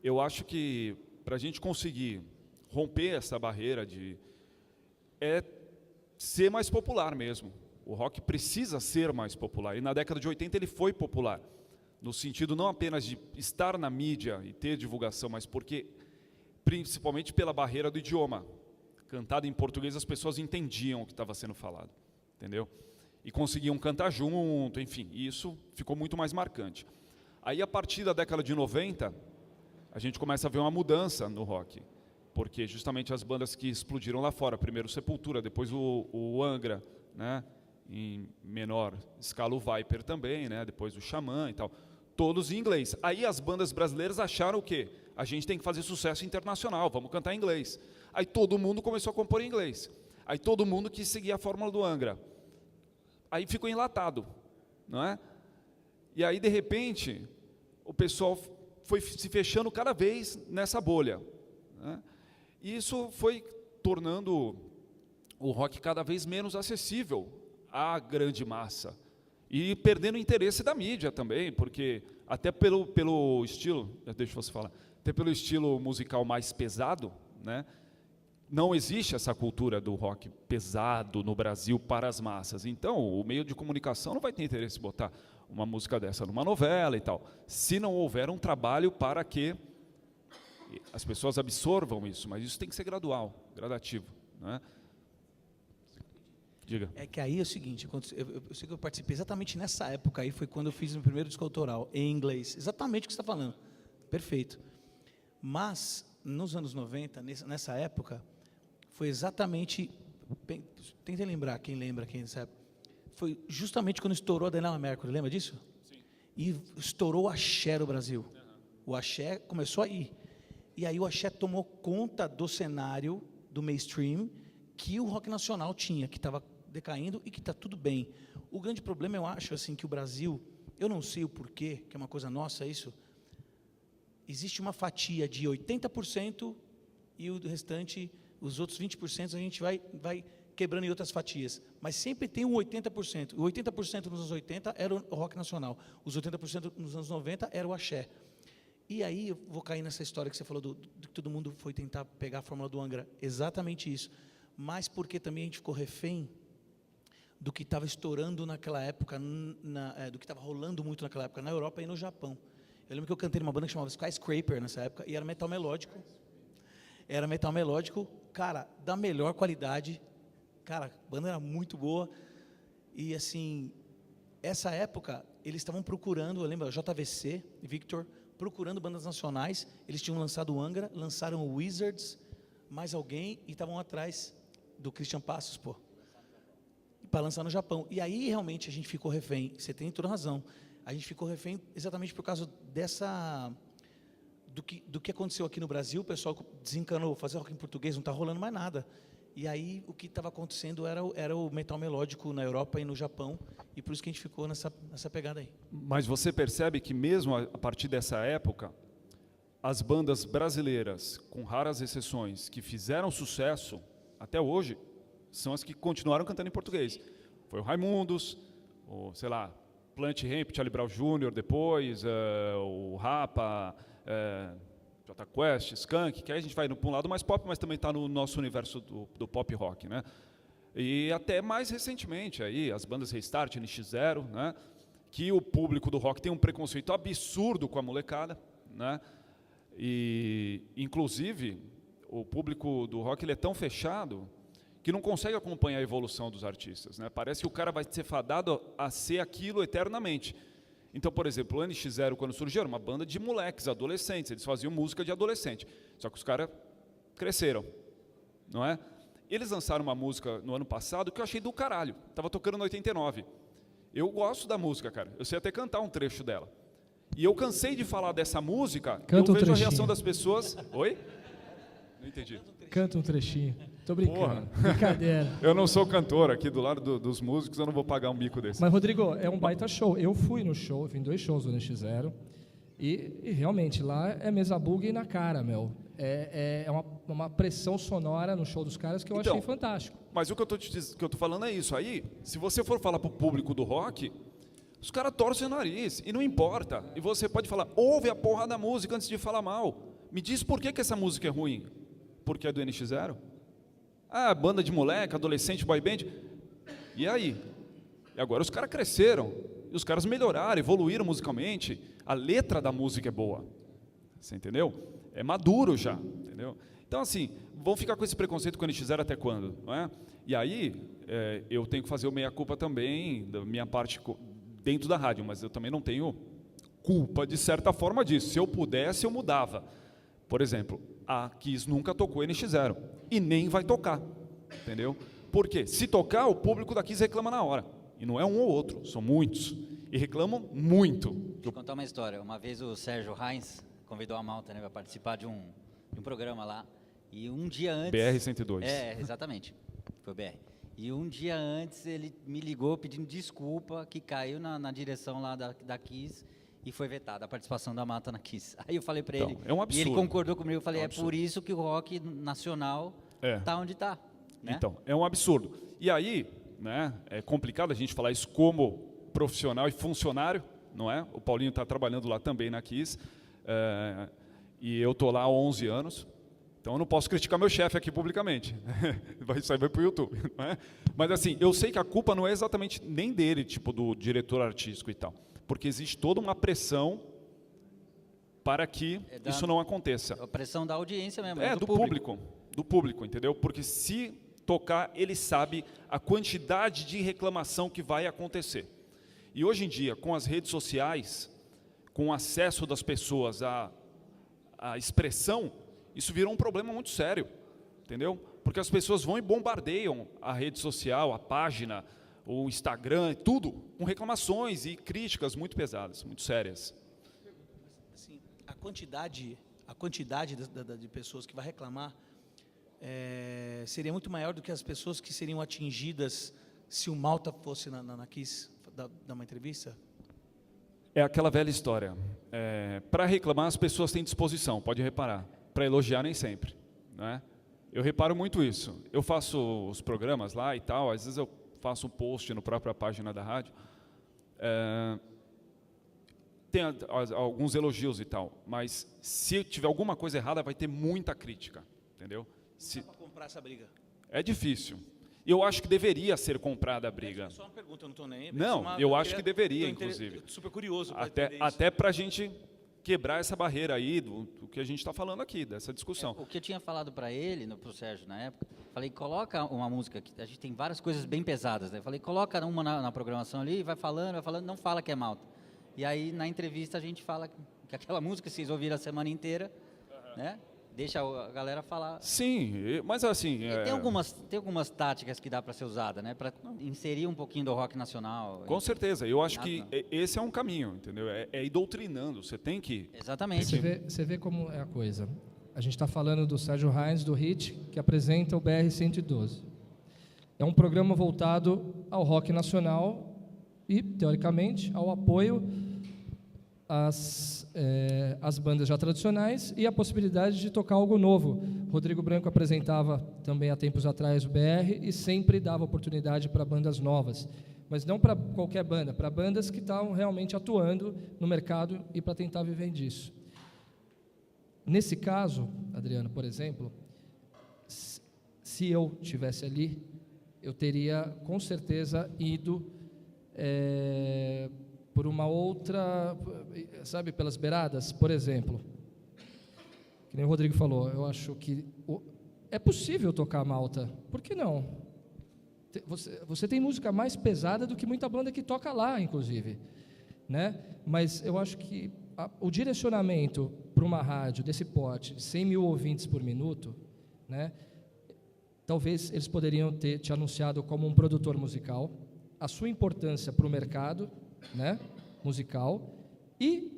eu acho que para a gente conseguir romper essa barreira é ser mais popular mesmo. O rock precisa ser mais popular. E na década de 80 ele foi popular. No sentido não apenas de estar na mídia e ter divulgação, mas principalmente pela barreira do idioma. Cantado em português, as pessoas entendiam o que estava sendo falado. Entendeu? E conseguiam cantar junto, enfim. E isso ficou muito mais marcante. Aí, a partir da década de 90, a gente começa a ver uma mudança no rock. Porque justamente as bandas que explodiram lá fora, primeiro o Sepultura, depois o Angra, né? Em menor escala o Viper também, né? Depois o Xamã e tal, todos em inglês. Aí as bandas brasileiras acharam o quê? A gente tem que fazer sucesso internacional, vamos cantar em inglês. Aí todo mundo começou a compor em inglês. Aí todo mundo quis seguir a fórmula do Angra. Aí ficou enlatado, não é? E aí, de repente, o pessoal foi se fechando cada vez nessa bolha, né? E isso foi tornando o rock cada vez menos acessível à grande massa. E perdendo o interesse da mídia também, porque até pelo estilo, deixa você falar, até pelo estilo musical mais pesado, né? Não existe essa cultura do rock pesado no Brasil para as massas. Então, o meio de comunicação não vai ter interesse em botar uma música dessa numa novela e tal, se não houver um trabalho para que as pessoas absorvam isso, mas isso tem que ser gradual, gradativo, né? Diga. É que aí é o seguinte, eu sei que eu participei exatamente nessa época aí, foi quando eu fiz o meu primeiro disco autoral, em inglês, exatamente o que você está falando, perfeito. Mas, nos anos 90, nessa época, foi exatamente, tentem lembrar, quem nessa época, foi justamente quando estourou a Daniela Mercury, lembra disso? Sim. E estourou o axé no Brasil. Uhum. O axé começou aí. E aí o axé tomou conta do cenário do mainstream que o rock nacional tinha, que estava decaindo e que está tudo bem. O grande problema, eu acho, assim, que o Brasil, eu não sei o porquê, que é uma coisa nossa isso, existe uma fatia de 80% e o restante, os outros 20%, a gente vai quebrando em outras fatias. Mas sempre tem um 80%. O 80% nos anos 80 era o rock nacional. Os 80% nos anos 90 era o axé. E aí eu vou cair nessa história que você falou do que todo mundo foi tentar pegar a fórmula do Angra. Exatamente isso. Mas porque também a gente ficou refém do que estava estourando naquela época, do que estava rolando muito naquela época na Europa e no Japão. Eu lembro que eu cantei numa banda que chamava Skyscraper nessa época, e era metal melódico. Era metal melódico, cara, da melhor qualidade. Cara, a banda era muito boa. E assim, essa época, eles estavam procurando, eu lembro, JVC, Victor, procurando bandas nacionais. Eles tinham lançado o Angra, lançaram o Wizards, mais alguém, e estavam atrás do Christian Passos, para lançar no Japão. E aí, realmente, a gente ficou refém. Você tem toda razão. A gente ficou refém exatamente por causa do que aconteceu aqui no Brasil. O pessoal desencanou, fazer rock em português, não está rolando mais nada. E aí, o que estava acontecendo era o metal melódico na Europa e no Japão, e por isso que a gente ficou nessa pegada aí. Mas você percebe que mesmo a partir dessa época, as bandas brasileiras, com raras exceções, que fizeram sucesso até hoje, são as que continuaram cantando em português. Foi o Raimundos, sei lá, Plant Ramp, Charlie Brown Jr. depois, o Rapa, Jota Quest, Skank, que aí a gente vai para um lado mais pop, mas também está no nosso universo do pop rock, né? E até mais recentemente, aí, as bandas Restart, NX0, né? Que o público do rock tem um preconceito absurdo com a molecada, né? E, inclusive, o público do rock ele é tão fechado que não consegue acompanhar a evolução dos artistas, né? Parece que o cara vai ser fadado a ser aquilo eternamente. Então, por exemplo, o NX0, quando surgiu, era uma banda de moleques, adolescentes, eles faziam música de adolescente, só que os caras cresceram, não é? Eles lançaram uma música no ano passado que eu achei do caralho, estava tocando no 89. Eu gosto da música, cara, eu sei até cantar um trecho dela. E eu cansei de falar dessa música, Canta eu um vejo a trechinho. reação das pessoas... Oi? Não entendi. Canta um trechinho. Tô brincando. Porra. Brincadeira. Eu não sou cantor aqui do lado dos músicos, eu não vou pagar um bico desse. Mas, Rodrigo, é um baita show. Eu fui no show, vim 2 shows do NX0, e realmente lá é mesa boogie na cara, meu. É uma pressão sonora no show dos caras que eu Então, achei fantástico. Mas o que eu tô falando é isso. Aí, se você for falar pro público do rock, os caras torcem o nariz, e não importa. E você pode falar, ouve a porra da música antes de falar mal. Me diz por que essa música é ruim. Porque é do NX0? Ah, banda de moleque, adolescente, boy band. E aí? E agora os caras cresceram, e os caras melhoraram, evoluíram musicalmente. A letra da música é boa. Você entendeu? É maduro já, entendeu? Então, assim, vão ficar com esse preconceito com o NX0 até quando? Não é? E aí, eu tenho que fazer o meia-culpa também, da minha parte dentro da rádio, mas eu também não tenho culpa, de certa forma, disso. Se eu pudesse, eu mudava. Por exemplo, a Kiss nunca tocou NX0, e nem vai tocar, entendeu? Por quê? Se tocar, o público da Kiss reclama na hora. E não é um ou outro, são muitos. E reclamam muito. Vou contar uma história. Uma vez o Sérgio Heinz convidou a malta, né, para participar de um programa lá. E um dia antes... BR-102. Exatamente. Foi o BR. E um dia antes ele me ligou pedindo desculpa que caiu na direção lá da Kiss e foi vetada a participação da malta na Kiss. Aí eu falei para ele... É um absurdo. E ele concordou comigo. Eu falei, É um absurdo. por isso que o rock nacional está onde está. Né? Então, é um absurdo. E aí, né, é complicado a gente falar isso como profissional e funcionário, não é? O Paulinho está trabalhando lá também na Kiss, e eu estou lá há 11 anos, então eu não posso criticar meu chefe aqui publicamente. Isso aí vai para o YouTube. Não é? Mas assim, eu sei que a culpa não é exatamente nem dele, tipo do diretor artístico e tal, porque existe toda uma pressão para que isso não aconteça. A pressão da audiência mesmo. Do público, entendeu? Porque se tocar, ele sabe a quantidade de reclamação que vai acontecer. E hoje em dia, com as redes sociais, com o acesso das pessoas à expressão, isso virou um problema muito sério, entendeu? Porque as pessoas vão e bombardeiam a rede social, a página, o Instagram, tudo, com reclamações e críticas muito pesadas, muito sérias. Assim, a quantidade de pessoas que vai reclamar seria muito maior do que as pessoas que seriam atingidas se o Malta fosse na Kiss dar uma entrevista? É aquela velha história. Para reclamar, as pessoas têm disposição, pode reparar. Para elogiar, nem sempre. Né? Eu reparo muito isso. Eu faço os programas lá e tal, às vezes eu faço um post na própria página da rádio. Tem alguns elogios e tal, mas se tiver alguma coisa errada, vai ter muita crítica. Entendeu? Dá para comprar essa briga? É difícil. Eu acho que deveria ser comprada a briga. É só uma pergunta, eu não estou nem... Não, eu acho que deveria, inclusive. Super curioso. Até para a gente quebrar essa barreira aí do que a gente está falando aqui, dessa discussão. O que eu tinha falado para ele, para o Sérgio na época, falei, coloca uma música, que a gente tem várias coisas bem pesadas, né? Falei, coloca uma na programação ali, vai falando, não fala que é Malta. E aí, na entrevista, a gente fala que aquela música, vocês ouviram a semana inteira, né? Deixa a galera falar. Sim, mas assim... Tem algumas táticas que dá para ser usada, né? Para inserir um pouquinho do rock nacional. Com certeza, eu acho que esse é um caminho, entendeu? É ir doutrinando, você tem que... Exatamente. Você vê como é a coisa. A gente está falando do Sérgio Heinz, do HIT, que apresenta o BR-112. É um programa voltado ao rock nacional e, teoricamente, ao apoio as bandas já tradicionais e a possibilidade de tocar algo novo. Rodrigo Branco apresentava também há tempos atrás o BR e sempre dava oportunidade para bandas novas, mas não para qualquer banda, para bandas que estavam realmente atuando no mercado e para tentar viver disso. Nesse caso, Adriano, por exemplo, se eu estivesse ali, eu teria com certeza ido por uma outra, sabe, pelas beiradas, por exemplo, que nem o Rodrigo falou, eu acho que é possível tocar Malta, por que não? Você tem música mais pesada do que muita banda que toca lá, inclusive. né? Mas eu acho que o direcionamento para uma rádio desse porte, de 100 mil ouvintes por minuto, né? Talvez eles poderiam ter te anunciado como um produtor musical, a sua importância para o mercado, né, musical, e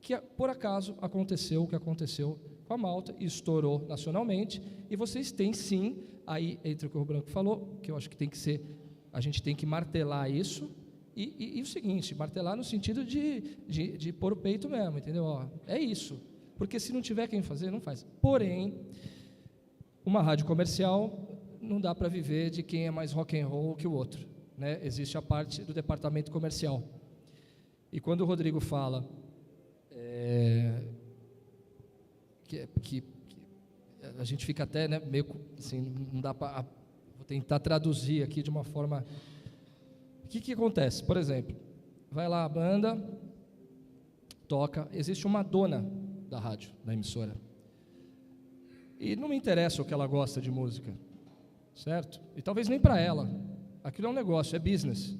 que por acaso aconteceu o que aconteceu com a Malta e estourou nacionalmente, e vocês têm sim, aí entre o que o Branco falou, que eu acho que tem que ser, a gente tem que martelar isso, e o seguinte, martelar no sentido de pôr o peito mesmo, entendeu? Ó, é isso, porque se não tiver quem fazer, não faz. Porém, uma rádio comercial não dá para viver de quem é mais rock and roll que o outro, né? Existe a parte do departamento comercial. E quando o Rodrigo fala que a gente fica até, né, meio assim, não dá para, vou tentar traduzir aqui de uma forma. O que acontece? Por exemplo, vai lá a banda, toca, existe uma dona da rádio, da emissora. E não me interessa o que ela gosta de música, certo? E talvez nem para ela. Aquilo é um negócio, é business.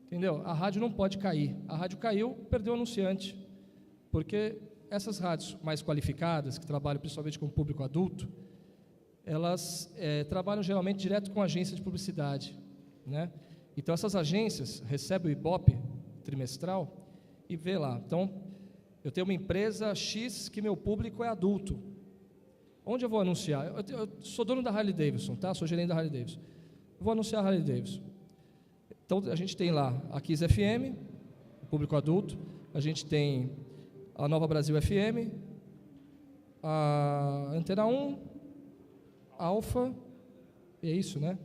Entendeu? A rádio não pode cair. A rádio caiu, perdeu o anunciante. Porque essas rádios mais qualificadas, que trabalham principalmente com o público adulto, elas trabalham geralmente direto com agência de publicidade, né? Então, essas agências recebem o Ibope trimestral e vê lá. Então, eu tenho uma empresa X que meu público é adulto. Onde eu vou anunciar? Eu sou dono da Harley Davidson, tá? Sou gerente da Harley Davidson. Eu vou anunciar a Harley Davidson. Então, a gente tem lá a Kiss FM, público adulto. A gente tem a Nova Brasil FM, a Antena 1, Alfa, é isso, né?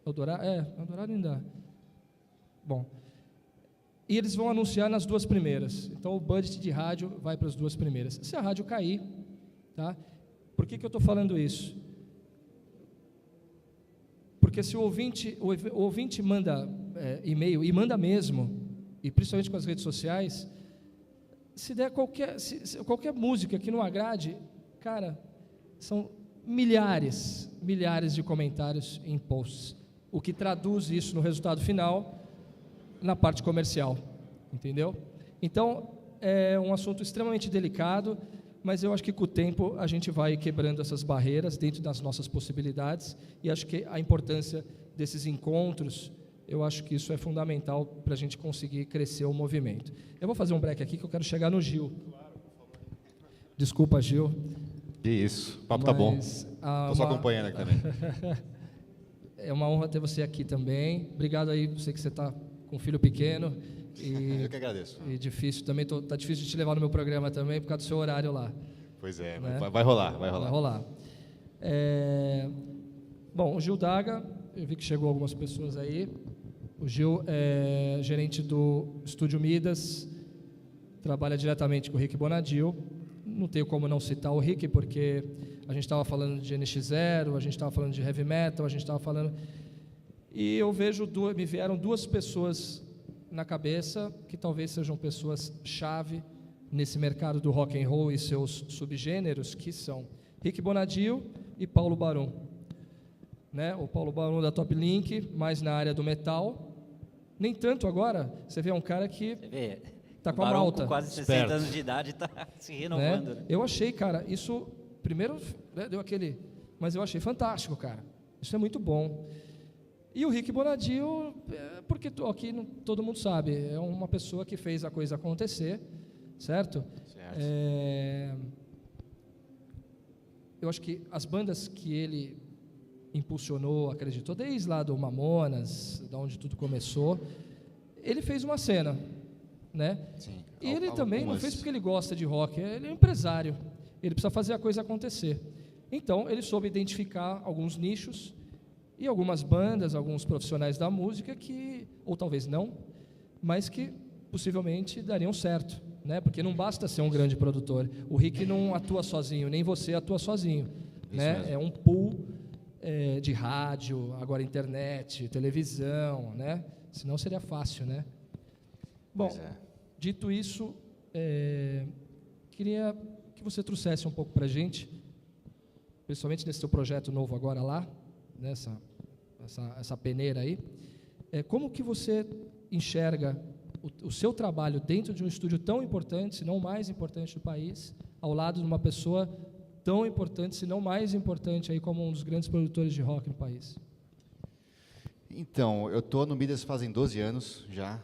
Eldorado? Eldorado ainda dá. Bom, e eles vão anunciar nas duas primeiras. Então, o budget de rádio vai para as duas primeiras. Se a rádio cair, tá? Por que eu estou falando isso? Porque se o ouvinte manda e-mail, e manda mesmo, e principalmente com as redes sociais, se der qualquer música que não agrade, cara, são milhares de comentários em posts, o que traduz isso no resultado final, na parte comercial, entendeu? Então, é um assunto extremamente delicado, mas eu acho que com o tempo a gente vai quebrando essas barreiras dentro das nossas possibilidades, e acho que a importância desses encontros, eu acho que isso é fundamental para a gente conseguir crescer o movimento. Eu vou fazer um break aqui que eu quero chegar no Gil. Desculpa, Gil. Que isso, o papo tá bom. Estou só acompanhando aqui também. É uma honra ter você aqui também. Obrigado aí, sei que você está com um filho pequeno. Eu que agradeço. E difícil também, tá difícil de te levar no meu programa também, por causa do seu horário lá. Pois é, né? vai rolar. Vai rolar. Bom, o Gil Daga, eu vi que chegou algumas pessoas aí. O Gil é gerente do Estúdio Midas, trabalha diretamente com o Rick Bonadil. Não tenho como não citar o Rick, porque a gente estava falando de NX0, a gente estava falando de heavy metal, a gente estava falando... E eu vejo, me vieram duas pessoas na cabeça, que talvez sejam pessoas-chave nesse mercado do rock and roll e seus subgêneros, que são Rick Bonadil e Paulo Baron. Né? O Paulo Baron da Top Link, mais na área do metal. Nem tanto agora, você vê um cara que está com a Malta. Com quase 60 anos de idade está se renovando. Né? Eu achei, cara, isso, primeiro, né, deu aquele... Mas eu achei fantástico, cara. Isso é muito bom. E o Rick Bonadil, porque aqui todo mundo sabe, é uma pessoa que fez a coisa acontecer, certo? Eu acho que as bandas que ele impulsionou, acreditou, desde lá do Mamonas, da onde tudo começou, ele fez uma cena, né? Sim, e ele também não fez porque ele gosta de rock, ele é um empresário, ele precisa fazer a coisa acontecer. Então, ele soube identificar alguns nichos e algumas bandas, alguns profissionais da música que, ou talvez não, mas que possivelmente dariam certo, né? Porque não basta ser um grande produtor. O Rick não atua sozinho, nem você atua sozinho, né? É um pool de rádio, agora internet, televisão, né? Senão seria fácil, né? Bom, dito isso, queria que você trouxesse um pouco para a gente, principalmente nesse seu projeto novo agora lá, nessa essa peneira aí, como que você enxerga o seu trabalho dentro de um estúdio tão importante, se não o mais importante do país, ao lado de uma pessoa tão importante, se não mais importante, aí como um dos grandes produtores de rock no país? Então, eu estou no Midas fazem 12 anos já.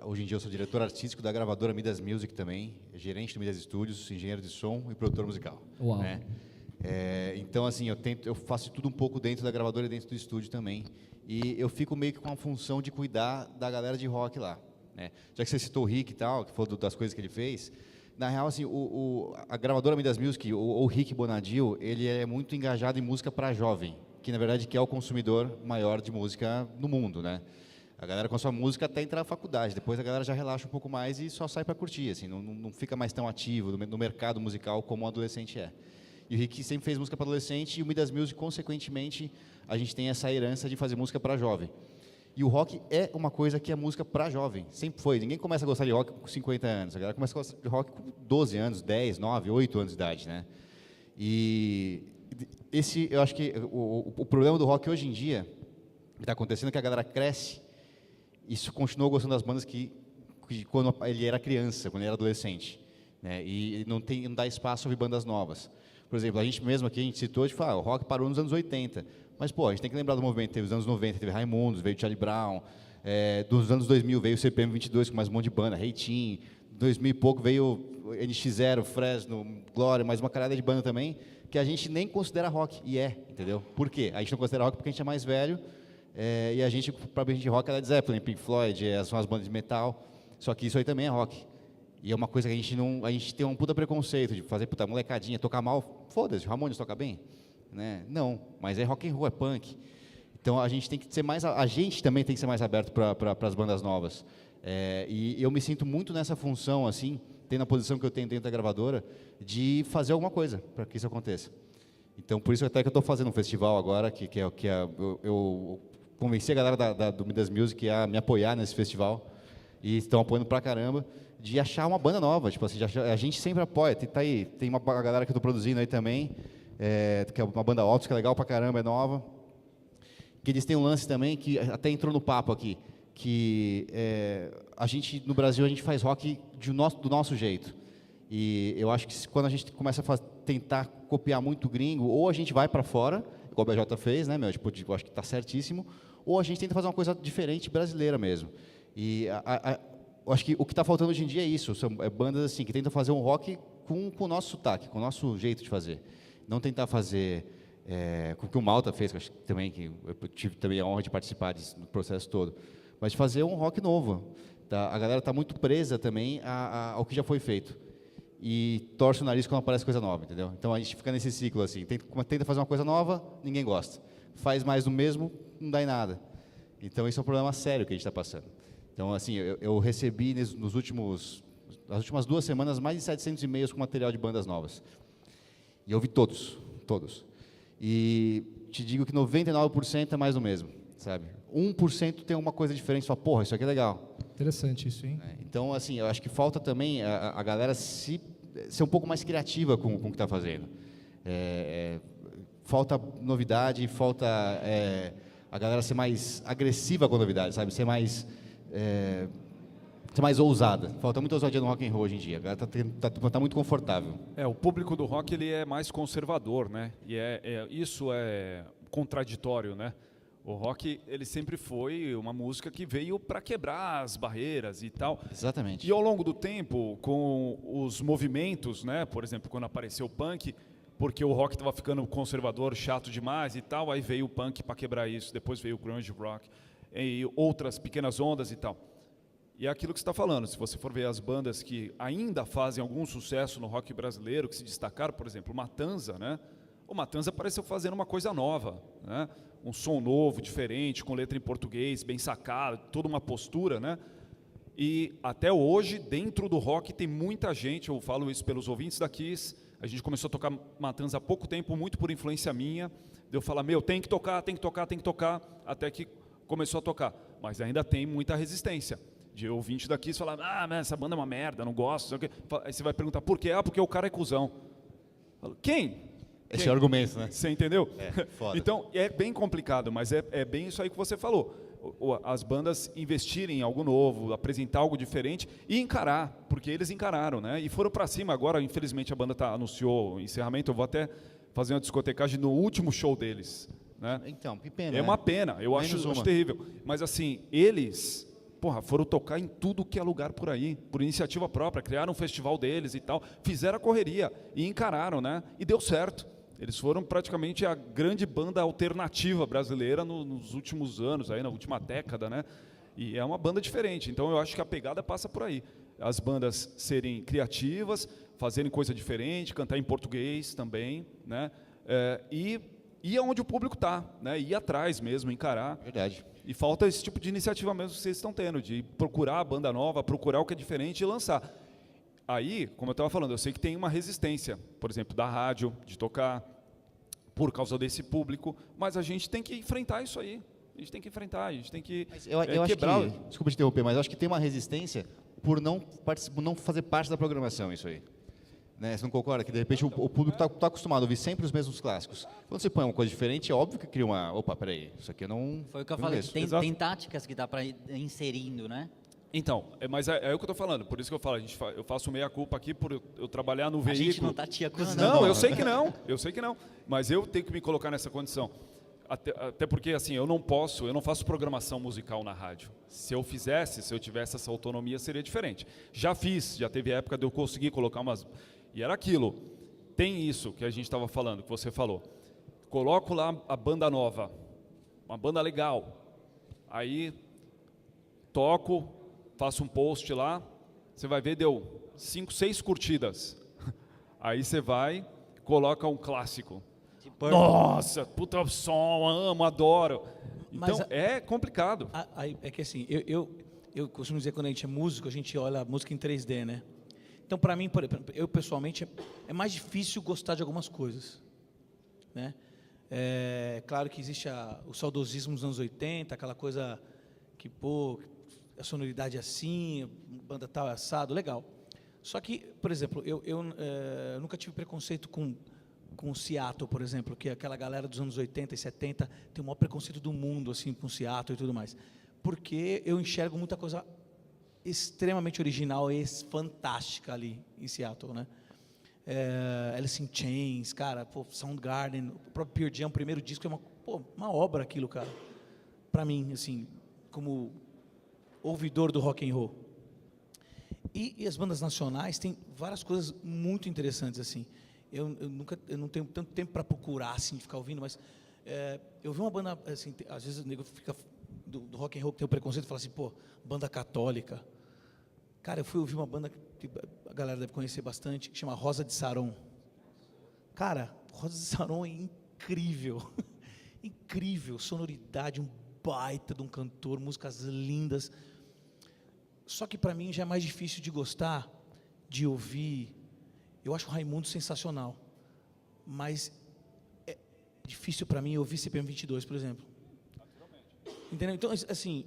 Hoje em dia eu sou diretor artístico da gravadora Midas Music também, gerente do Midas Studios, engenheiro de som e produtor musical. Uau! Né? Então, assim, eu faço tudo um pouco dentro da gravadora e dentro do estúdio também. E eu fico meio que com a função de cuidar da galera de rock lá. Né? Já que você citou o Rick e tal, que foi das coisas que ele fez, na real, assim, a gravadora Midas Music, o Rick Bonadil, ele é muito engajado em música para jovem, que na verdade que é o consumidor maior de música no mundo, né? A galera consome música até entrar na faculdade, depois a galera já relaxa um pouco mais e só sai para curtir, assim, não fica mais tão ativo no mercado musical como o adolescente é. E o Rick sempre fez música para adolescente e o Midas Music, consequentemente, a gente tem essa herança de fazer música para jovem. E o rock é uma coisa que é música para jovem, sempre foi. Ninguém começa a gostar de rock com 50 anos, a galera começa a gostar de rock com 12 anos, 10, 9, 8 anos de idade, né? E eu acho que o problema do rock hoje em dia, que está acontecendo, é que a galera cresce e continua gostando das bandas que quando ele era criança, quando ele era adolescente, né? E não dá espaço a ouvir bandas novas. Por exemplo, a gente mesmo aqui, a gente citou, de falar, o rock parou nos anos 80, mas, pô, a gente tem que lembrar do movimento, teve os anos 90, teve Raimundos, veio Charlie Brown, dos anos 2000 veio o CPM 22 com mais um monte de banda, Reitinho, 2000 e pouco veio NX0, Fresno, Glória, mais uma caralhada de banda também, que a gente nem considera rock, e entendeu? Por quê? A gente não considera rock porque a gente é mais velho, e a gente, pra gente rock, é Led Zeppelin, Pink Floyd, são as bandas de metal, só que isso aí também é rock. E é uma coisa que a gente tem um puta preconceito de fazer, puta, molecadinha, tocar mal, foda-se, o Ramones toca bem, né? Não, mas é rock and roll, é punk. Então a gente tem que ser mais, a gente também tem que ser mais aberto para as bandas novas. E eu me sinto muito nessa função, assim, tendo a posição que eu tenho dentro da gravadora, de fazer alguma coisa para que isso aconteça. Então por isso até que eu estou fazendo um festival agora, eu convenci a galera do Midas Music a me apoiar nesse festival, e estão apoiando pra caramba, de achar uma banda nova, tipo assim, a gente sempre apoia, tem uma galera que eu estou produzindo aí também, que é uma banda Optus, que é legal pra caramba, é nova, que eles têm um lance também, que até entrou no papo aqui, que a gente, no Brasil, a gente faz rock do nosso jeito, e eu acho que quando a gente começa a tentar copiar muito gringo, ou a gente vai para fora, igual o BJ fez, né, meu, tipo, eu acho que está certíssimo, ou a gente tenta fazer uma coisa diferente, brasileira mesmo, e eu acho que o que está faltando hoje em dia é isso, são bandas assim, que tentam fazer um rock com o nosso sotaque, com o nosso jeito de fazer. Não tentar fazer com o que o Malta fez, que eu acho também, que eu tive também a honra de participar do processo todo, mas de fazer um rock novo. Tá? A galera está muito presa também ao que já foi feito. E torce o nariz quando aparece coisa nova, entendeu? Então a gente fica nesse ciclo assim, tenta fazer uma coisa nova, ninguém gosta. Faz mais do mesmo, não dá em nada. Então esse é um problema sério que a gente está passando. Então, assim, eu recebi nas últimas 2 semanas mais de 700 e-mails com material de bandas novas. E eu vi todos. E te digo que 99% é mais do mesmo, sabe? 1% tem uma coisa diferente, você fala, porra, isso aqui é legal. Interessante isso, hein? Então, assim, eu acho que falta também a galera ser um pouco mais criativa com o que está fazendo. Falta novidade, falta a galera ser mais agressiva com a novidade, sabe? Ser mais ousada. Falta muita ousadia no rock and roll hoje em dia. A galera tá muito confortável. O público do rock ele é mais conservador, né? E isso é contraditório, né? O rock ele sempre foi uma música que veio para quebrar as barreiras e tal. Exatamente. E ao longo do tempo, com os movimentos, né? Por exemplo, quando apareceu o punk, porque o rock estava ficando conservador, chato demais e tal, aí veio o punk para quebrar isso. Depois veio o grunge rock e outras pequenas ondas e tal. E é aquilo que você está falando, se você for ver as bandas que ainda fazem algum sucesso no rock brasileiro, que se destacaram, por exemplo, o Matanza, né? O Matanza apareceu fazendo uma coisa nova, né? Um som novo, diferente, com letra em português, bem sacado, toda uma postura, né? E até hoje, dentro do rock, tem muita gente, eu falo isso pelos ouvintes da Kiss, a gente começou a tocar Matanza há pouco tempo, muito por influência minha, de eu falar, tem que tocar, até que começou a tocar, mas ainda tem muita resistência de ouvinte daqui falar, mas essa banda é uma merda, não gosto, aí você vai perguntar por quê? Porque o cara é cuzão. Quem? É o argumento, né? Você entendeu? Foda. Então, é bem complicado, mas é bem isso aí que você falou. as bandas investirem em algo novo, apresentar algo diferente e encarar, porque eles encararam, né? E foram para cima. Agora, infelizmente, a banda anunciou o encerramento. Eu vou até fazer uma discotecagem no último show deles, né? Então, que pena. É uma pena, eu acho terrível. Mas assim, eles, foram tocar em tudo que é lugar por aí, por iniciativa própria, criaram um festival deles e tal, fizeram a correria e encararam, né? E deu certo. Eles foram praticamente a grande banda alternativa brasileira nos últimos anos, aí, na última década, né? E é uma banda diferente, então eu acho que a pegada passa por aí. As bandas serem criativas, fazerem coisa diferente, cantar em português também, né? E ir aonde o público está, né? Ir atrás mesmo, encarar. Verdade. E falta esse tipo de iniciativa mesmo que vocês estão tendo, de procurar a banda nova, procurar o que é diferente e lançar. Aí, como eu estava falando, eu sei que tem uma resistência, por exemplo, da rádio, de tocar, por causa desse público, mas a gente tem que enfrentar isso aí. A gente tem que enfrentar, a gente tem que Eu quebrar. acho que, desculpa te interromper, mas eu acho que tem uma resistência por não fazer parte da programação, isso aí. Né? Você não concorda que, de repente, o público está acostumado a ouvir sempre os mesmos clássicos. Quando você põe uma coisa diferente, é óbvio que cria uma... Opa, peraí, isso aqui eu não... Foi o que eu falei, tem táticas que dá para ir inserindo, né? Então, mas é o que eu estou falando, por isso que eu falo, eu faço meia-culpa aqui por eu trabalhar no veículo. A gente não está te acusando. Não, eu sei que não, mas eu tenho que me colocar nessa condição. Até porque, assim, eu não faço programação musical na rádio. Se eu tivesse essa autonomia, seria diferente. Já teve época de eu conseguir colocar umas... E era aquilo, tem isso que a gente estava falando, que você falou. Coloco lá a banda nova, uma banda legal, aí toco, faço um post lá, você vai ver, deu 5, 6 curtidas. Aí você vai, coloca um clássico. Nossa, puta som, amo, adoro. Então, é complicado. É que assim, eu costumo dizer que quando a gente é músico, a gente olha a música em 3D, né? Então, para mim, eu pessoalmente, é mais difícil gostar de algumas coisas, né? Claro que existe o saudosismo dos anos 80, aquela coisa que, a sonoridade é assim, banda tal, assado, legal. Só que, por exemplo, eu nunca tive preconceito com o Seattle, por exemplo, que aquela galera dos anos 80 e 70 tem o maior preconceito do mundo, assim, com Seattle e tudo mais. Porque eu enxergo muita coisa extremamente original e fantástica ali em Seattle, né? Alice in Chains, cara, Soundgarden, o próprio Pearl Jam, o primeiro disco, é uma obra aquilo, cara. Para mim, assim, como ouvidor do rock and roll. E as bandas nacionais têm várias coisas muito interessantes, assim. Eu não tenho tanto tempo para procurar, assim, de ficar ouvindo, mas eu vi uma banda, assim, às vezes o nego fica do rock and roll que tem o preconceito e fala assim, banda católica. Cara, eu fui ouvir uma banda que a galera deve conhecer bastante, que chama Rosa de Saron. Cara, Rosa de Saron é incrível. Incrível, sonoridade, um baita de um cantor, músicas lindas. Só que para mim já é mais difícil de gostar, de ouvir. Eu acho o Raimundo sensacional, mas é difícil para mim ouvir CPM 22, por exemplo. Entendeu? Então, assim,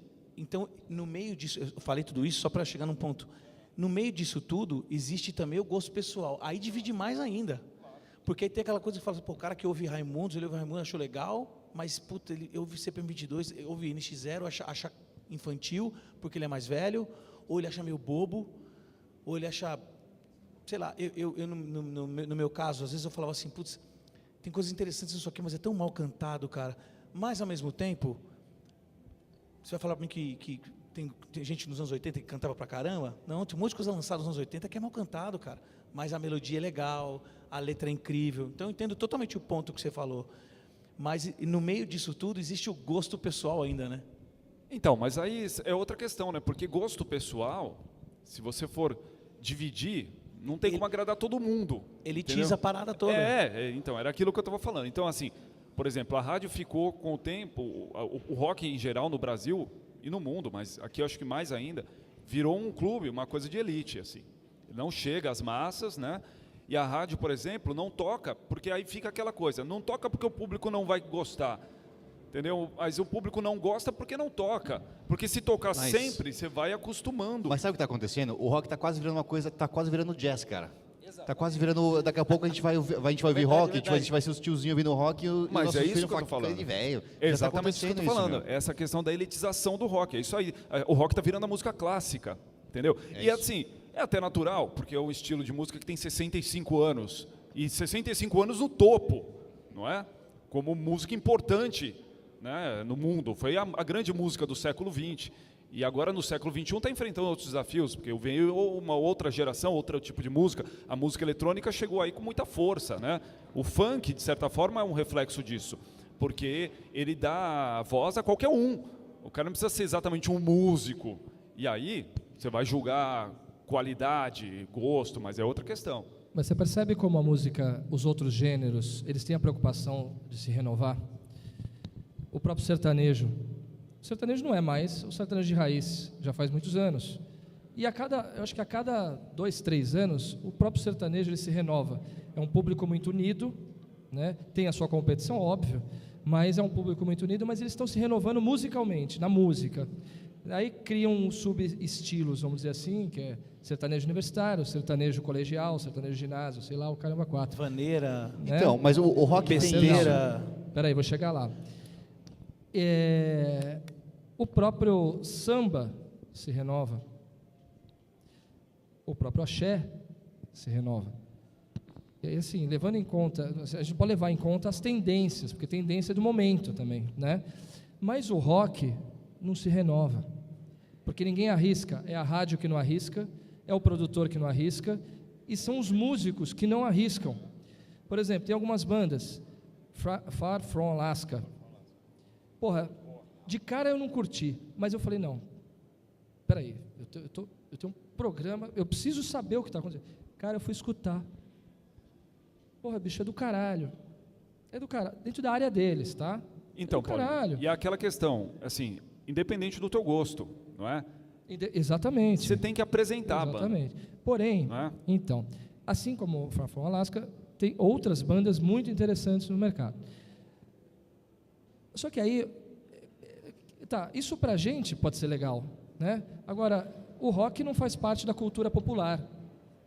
no meio disso, eu falei tudo isso só para chegar num ponto. No meio disso tudo, existe também o gosto pessoal. Aí divide mais ainda. Porque aí tem aquela coisa que fala, o cara que ouve Raimundo, ele ouve Raimundo, achou legal, mas, ele ouve CPM 22, ouve NX0, acha infantil, porque ele é mais velho, ou ele acha meio bobo, ou ele acha... Sei lá, no meu caso, às vezes eu falava assim, tem coisas interessantes nisso aqui, mas é tão mal cantado, cara. Mas, ao mesmo tempo, você vai falar para mim que tem gente nos anos 80 que cantava pra caramba? Não, tem um monte de coisa lançada nos anos 80 que é mal cantado, cara. Mas a melodia é legal, a letra é incrível. Então, eu entendo totalmente o ponto que você falou. Mas, no meio disso tudo, existe o gosto pessoal ainda, né? Então, mas aí é outra questão, né? Porque gosto pessoal, se você for dividir... Não tem como agradar todo mundo. Elitiza a parada toda. Então, era aquilo que eu estava falando. Então, assim, por exemplo, a rádio ficou com o tempo, o rock em geral no Brasil e no mundo, mas aqui eu acho que mais ainda, virou um clube, uma coisa de elite, assim. Não chega às massas, né? E a rádio, por exemplo, não toca, porque aí fica aquela coisa, não toca porque o público não vai gostar. Entendeu? Mas o público não gosta porque não toca. Porque se tocar sempre, você vai acostumando. Mas sabe o que está acontecendo? O rock está quase virando uma coisa, está quase virando jazz, cara. Exato. Tá quase virando. Daqui a pouco a gente vai ouvir Verdade, rock, a verdade. gente vai ser os tiozinhos ouvindo rock e os Mas nossos é isso filhos que eu tô falam, falando. de velho. É Já tá exatamente isso que eu tô acontecendo falando. meu. Essa questão da elitização do rock. É isso aí. O rock está virando a música clássica, entendeu? E assim, é até natural, porque é um estilo de música que tem 65 anos. E 65 anos no topo, não é? Como música importante, né, no mundo. Foi a grande música do século XX. E agora, no século XXI, está enfrentando outros desafios, porque veio uma outra geração, outro tipo de música. A música eletrônica chegou aí com muita força, né? O funk, de certa forma, é um reflexo disso, porque ele dá voz a qualquer um. O cara não precisa ser exatamente um músico. E aí, você vai julgar qualidade, gosto, mas é outra questão. Mas você percebe como a música, os outros gêneros, eles têm a preocupação de se renovar? O próprio sertanejo. O sertanejo não é mais o sertanejo de raiz, já faz muitos anos. E eu acho que a cada 2, 3 anos, o próprio sertanejo ele se renova. É um público muito unido, né? Tem a sua competição, óbvio, mas é um público muito unido, mas eles estão se renovando musicalmente, na música. Aí criam subestilos, vamos dizer assim, que é sertanejo universitário, sertanejo colegial, sertanejo ginásio, sei lá, o caramba 4. Vaneira, Né? Então, mas o rock tem isso. besteira. Peraí, vou chegar lá. O próprio samba se renova. O próprio axé se renova. E aí, assim, levando em conta, a gente pode levar em conta as tendências, porque tendência é do momento também, né? Mas o rock não se renova, porque ninguém arrisca, é a rádio que não arrisca, é o produtor que não arrisca, e são os músicos que não arriscam. Por exemplo, tem algumas bandas, Far From Alaska. Porra, de cara eu não curti, mas eu falei, não, peraí, eu tenho um programa, eu preciso saber o que está acontecendo. Cara, eu fui escutar. Porra, bicho, é do caralho. É do caralho, dentro da área deles, tá? Então, é do caralho. Paulo, e aquela questão, assim, independente do teu gosto, não é? Exatamente. Você tem que apresentar a banda. Exatamente. Porém, Não é? então, assim como o Far From Alaska, tem outras bandas muito interessantes no mercado. Só que aí, tá, isso pra gente pode ser legal, né? Agora, o rock não faz parte da cultura popular.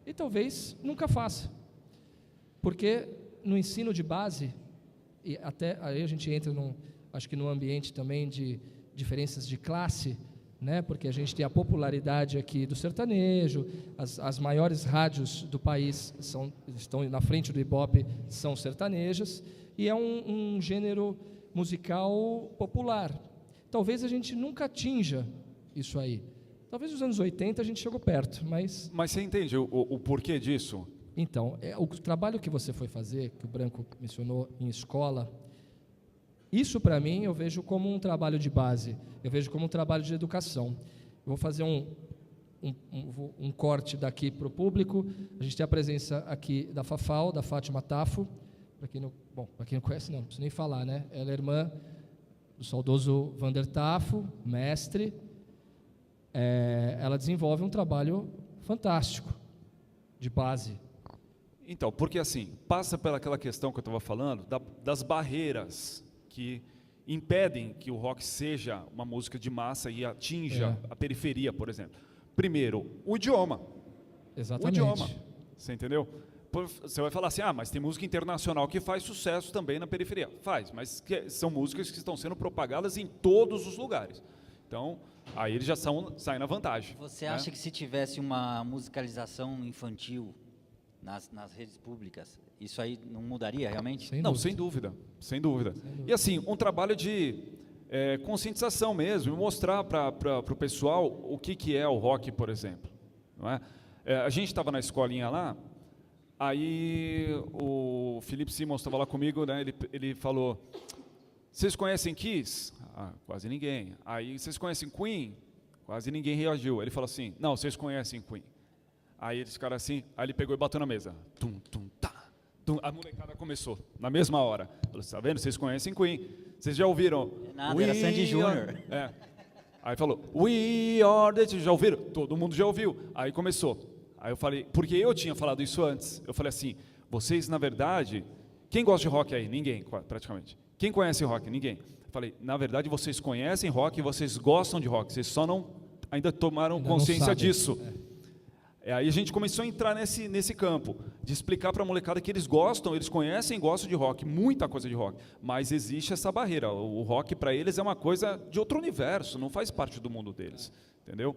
E talvez nunca faça. Porque no ensino de base, e até aí a gente entra acho que no ambiente também de diferenças de classe, né? Porque a gente tem a popularidade aqui do sertanejo, as maiores rádios do país estão na frente do Ibope, são sertanejas, e é um gênero musical popular. Talvez a gente nunca atinja isso aí. Talvez nos anos 80 a gente chegou perto, mas... Mas você entende o porquê disso? Então, o trabalho que você foi fazer, que o Branco mencionou, em escola, isso para mim eu vejo como um trabalho de base, eu vejo como um trabalho de educação. Eu vou fazer um corte daqui para o público. A gente tem a presença aqui da Fafal, da Fátima Tafo, para quem não conhece, não preciso nem falar, né? Ela é irmã do saudoso Vander Tafo, mestre. Ela desenvolve um trabalho fantástico, de base. Então, porque assim, passa pelaquela questão que eu estava falando, das barreiras que impedem que o rock seja uma música de massa e atinja a periferia, por exemplo. Primeiro, o idioma. Exatamente. O idioma, você entendeu? Você vai falar assim, mas tem música internacional que faz sucesso também na periferia. Faz, mas são músicas que estão sendo propagadas em todos os lugares. Então, aí eles já saem na vantagem. Você acha que se tivesse uma musicalização infantil nas redes públicas, isso aí não mudaria realmente? Sem dúvida. E assim, um trabalho de conscientização mesmo, mostrar para o pessoal o que é o rock, por exemplo. Não é? A gente estava na escolinha lá, aí o Felipe Simons estava lá comigo, né, ele falou, vocês conhecem Kiss? Quase ninguém. Aí, vocês conhecem Queen? Quase ninguém reagiu. Ele falou assim, não, vocês conhecem Queen. Aí eles ficaram assim, aí ele pegou e bateu na mesa. Tum, tum, tá. Tum. A molecada começou, na mesma hora. Falou, tá vendo? Vocês conhecem Queen. Vocês já ouviram? Nada, era Sandy Júnior. Aí falou, We Are The... Já ouviram? Todo mundo já ouviu. Aí começou. Aí eu falei, porque eu tinha falado isso antes. Eu falei assim, vocês, na verdade... Quem gosta de rock aí? Ninguém, praticamente. Quem conhece rock? Ninguém. Eu falei, na verdade, vocês conhecem rock e vocês gostam de rock. Vocês só ainda tomaram consciência disso. Aí a gente começou a entrar nesse campo, de explicar para a molecada que eles gostam, eles conhecem, gostam de rock, muita coisa de rock, mas existe essa barreira. O rock para eles é uma coisa de outro universo, não faz parte do mundo deles, entendeu?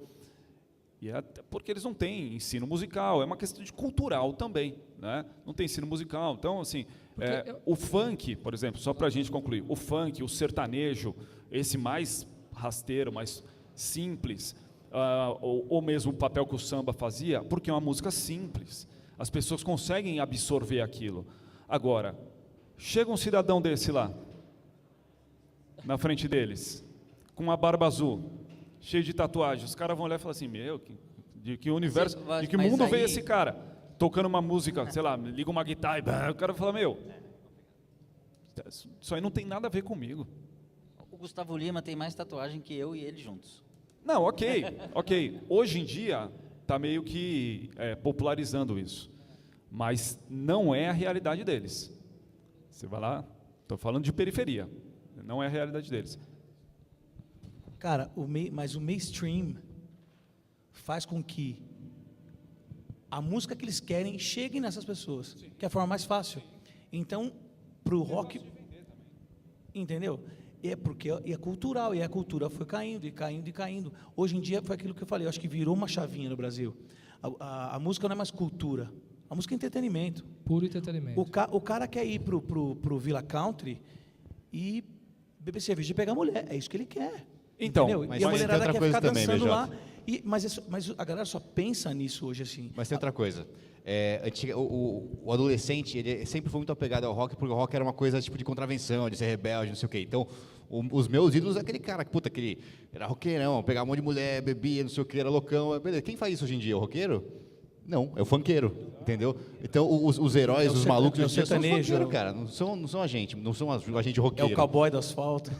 E é até porque eles não têm ensino musical, é uma questão de cultural também, né? Não tem ensino musical. Então, assim, o funk, por exemplo, só para a gente concluir, o funk, o sertanejo, esse mais rasteiro, mais simples, ou mesmo o papel que o samba fazia, porque é uma música simples. As pessoas conseguem absorver aquilo. Agora, chega um cidadão desse lá, na frente deles, com uma barba azul, cheio de tatuagem, os caras vão olhar e falar assim, de que universo, de que mundo veio esse cara? Tocando uma música, sei lá, liga uma guitarra, o cara fala, isso aí não tem nada a ver comigo. O Gustavo Lima tem mais tatuagem que eu e ele juntos. Não, ok. Hoje em dia está meio que popularizando isso, mas não é a realidade deles. Você vai lá, estou falando de periferia, não é a realidade deles. Cara, mas o mainstream faz com que a música que eles querem chegue nessas pessoas, que é a forma mais fácil. Então, para o rock, entendeu? E é cultural, e a cultura foi caindo, e caindo, e caindo. Hoje em dia, foi aquilo que eu falei, eu acho que virou uma chavinha no Brasil. A música não é mais cultura, a música é entretenimento. Puro entretenimento. O cara quer ir pro Villa Country e beber cerveja e pegar mulher, é isso que ele quer. Então, entendeu? mas E a tem mulherada outra quer coisa ficar também, dançando BJ. lá. Mas a galera só pensa nisso hoje, assim. Mas tem outra coisa. O adolescente, ele sempre foi muito apegado ao rock, porque o rock era uma coisa tipo de contravenção, de ser rebelde, não sei o quê. Então, os meus ídolos é aquele cara, aquele era roqueirão, pegava um monte de mulher, bebia, não sei o quê, era loucão. Beleza, quem faz isso hoje em dia? O roqueiro? Não, é o funkeiro, entendeu? Então, os heróis, os malucos hoje em dia são os funkeiros, cara. Não são a gente, não são a gente É roqueiro. o cowboy do asfalto.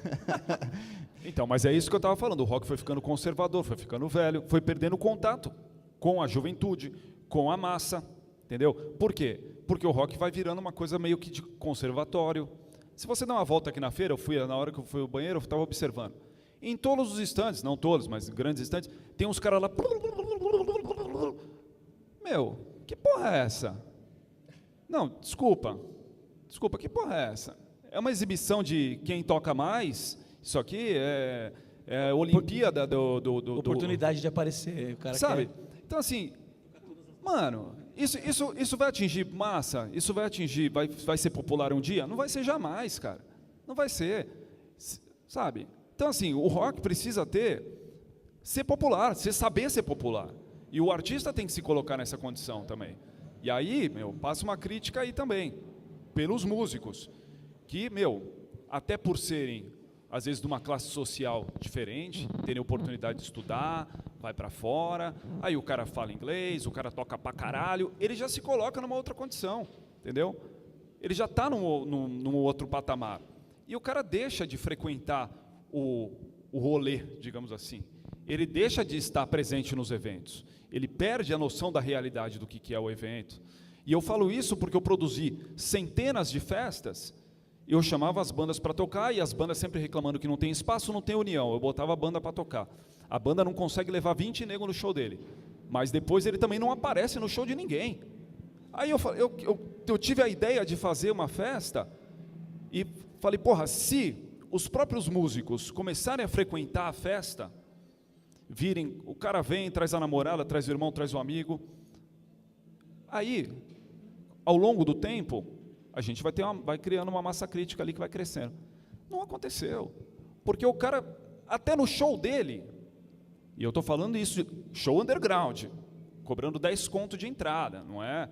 Então, mas é isso que eu estava falando, o rock foi ficando conservador, foi ficando velho, foi perdendo contato com a juventude, com a massa, entendeu? Por quê? Porque o rock vai virando uma coisa meio que de conservatório. Se você dá uma volta aqui na feira, na hora que eu fui ao banheiro, eu estava observando. Em todos os estandes, não todos, mas grandes estandes, tem uns caras lá... que porra é essa? Não, desculpa, que porra é essa? É uma exibição de quem toca mais... Isso aqui é Olimpíada do... Oportunidade de aparecer. O cara sabe? Então, assim, mano, isso vai atingir massa? Isso vai atingir, vai ser popular um dia? Não vai ser jamais, cara. Não vai ser, sabe? Então, assim, o rock precisa ser popular, saber ser popular. E o artista tem que se colocar nessa condição também. E aí, passa uma crítica aí também, pelos músicos, que, até por serem... às vezes de uma classe social diferente, terem oportunidade de estudar, vai para fora, aí o cara fala inglês, o cara toca pra caralho, ele já se coloca numa outra condição, entendeu? Ele já está num outro patamar. E o cara deixa de frequentar o rolê, digamos assim. Ele deixa de estar presente nos eventos. Ele perde a noção da realidade do que é o evento. E eu falo isso porque eu produzi centenas de festas. Eu chamava as bandas para tocar e as bandas sempre reclamando que não tem espaço, não tem união. Eu botava a banda para tocar. A banda não consegue levar 20 negros no show dele. Mas depois ele também não aparece no show de ninguém. Aí eu tive a ideia de fazer uma festa e falei, porra, se os próprios músicos começarem a frequentar a festa, virem, o cara vem, traz a namorada, traz o irmão, traz o amigo. Aí, ao longo do tempo... a gente vai criando uma massa crítica ali que vai crescendo. Não aconteceu. Porque o cara, até no show dele, e eu estou falando isso de show underground, cobrando 10 conto de entrada, não é?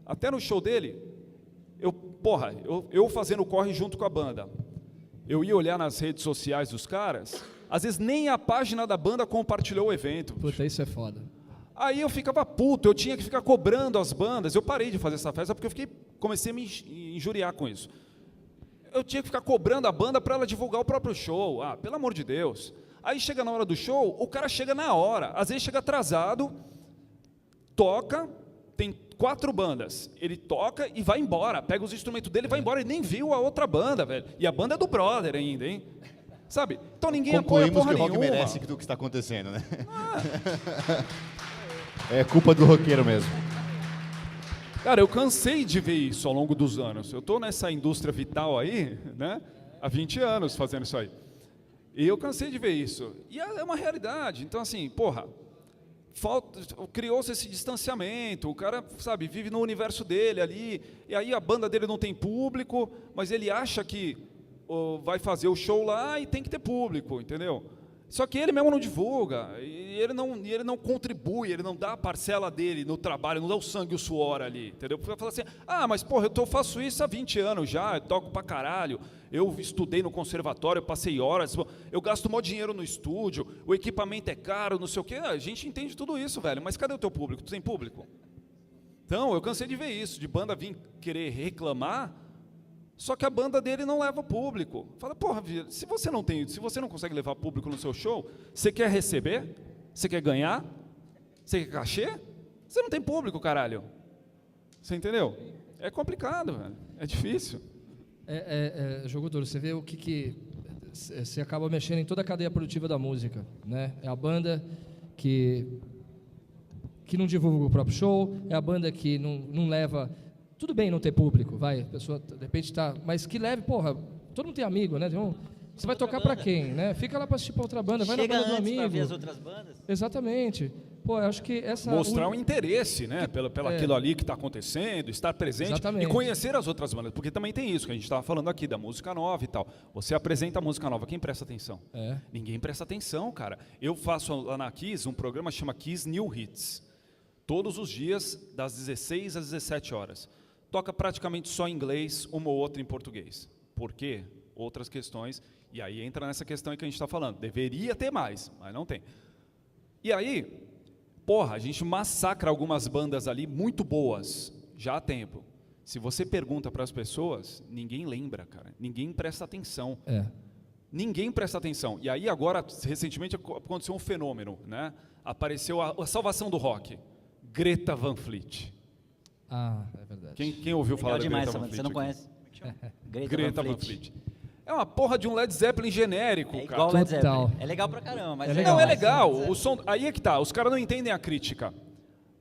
Até no show dele, eu fazendo corre junto com a banda. Eu ia olhar nas redes sociais dos caras, às vezes nem a página da banda compartilhou o evento. Puta, isso é foda. Aí eu ficava puto, eu tinha que ficar cobrando as bandas. Eu parei de fazer essa festa porque comecei a me injuriar com isso. Eu tinha que ficar cobrando a banda para ela divulgar o próprio show. Ah, pelo amor de Deus. Aí chega na hora do show, o cara chega na hora. Às vezes chega atrasado, toca, tem 4 bandas. Ele toca e vai embora, pega os instrumentos dele e vai embora. Ele nem viu a outra banda, velho. E a banda é do brother ainda, hein? Sabe? Então ninguém apoia porra nenhuma. Concluímos que o rock merece do que está acontecendo, né? É culpa do roqueiro mesmo. Cara, eu cansei de ver isso ao longo dos anos. Eu estou nessa indústria vital aí, né? Há 20 anos fazendo isso aí. E eu cansei de ver isso. E é uma realidade. Então, assim, porra, criou-se esse distanciamento, o cara, sabe, vive no universo dele ali, e aí a banda dele não tem público, mas ele acha que vai fazer o show lá e tem que ter público, entendeu? Só que ele mesmo não divulga, e ele não contribui, ele não dá a parcela dele no trabalho, não dá o sangue e o suor ali, entendeu? Porque vai falar assim, mas porra, eu faço isso há 20 anos já, eu toco pra caralho, eu estudei no conservatório, eu passei horas, eu gasto maior dinheiro no estúdio, o equipamento é caro, não sei o quê, a gente entende tudo isso, velho, mas cadê o teu público? Tu tem público? Então, eu cansei de ver isso, de banda vir querer reclamar, só que a banda dele não leva público. Fala, porra, se você não consegue levar público no seu show, você quer receber? Você quer ganhar? Você quer cachê? Você não tem público, caralho. Você entendeu? É complicado, velho. É difícil. Jogo duro. Você vê o que você acaba mexendo em toda a cadeia produtiva da música, né? É a banda que não divulga o próprio show, é a banda que não leva. Tudo bem não ter público, vai, a pessoa de repente tá, mas que leve, porra, todo mundo tem amigo, né? Você vai tocar para quem, né? Fica lá para assistir para outra banda, vai Chega na banda do antes amigo. pra ver as outras bandas. Exatamente. Pô, eu acho que essa Mostrar um interesse, né, pelo aquilo ali que está acontecendo, estar presente. Exatamente. E conhecer as outras bandas, porque também tem isso que a gente estava falando aqui da música nova e tal. Você apresenta a música nova, quem presta atenção? Ninguém presta atenção, cara. Eu faço lá na Kiss um programa que chama Kiss New Hits, todos os dias das 16 às 17 horas. Toca praticamente só em inglês, uma ou outra em português. Por quê? Outras questões. E aí entra nessa questão que a gente está falando. Deveria ter mais, mas não tem. E aí, porra, a gente massacra algumas bandas ali muito boas, já há tempo. Se você pergunta para as pessoas, ninguém lembra, cara. Ninguém presta atenção. Ninguém presta atenção. E aí agora, recentemente, aconteceu um fenômeno, né? Apareceu a salvação do rock. Greta Van Fleet. é verdade. Quem ouviu falar demais, da Greta Van Fleet? você não conhece? Greta Van Fleet. É uma porra de um Led Zeppelin genérico, É cara. igual Led Total. Zeppelin. É legal pra caramba, mas Não, é legal. O som, aí é que tá, os caras não entendem a crítica.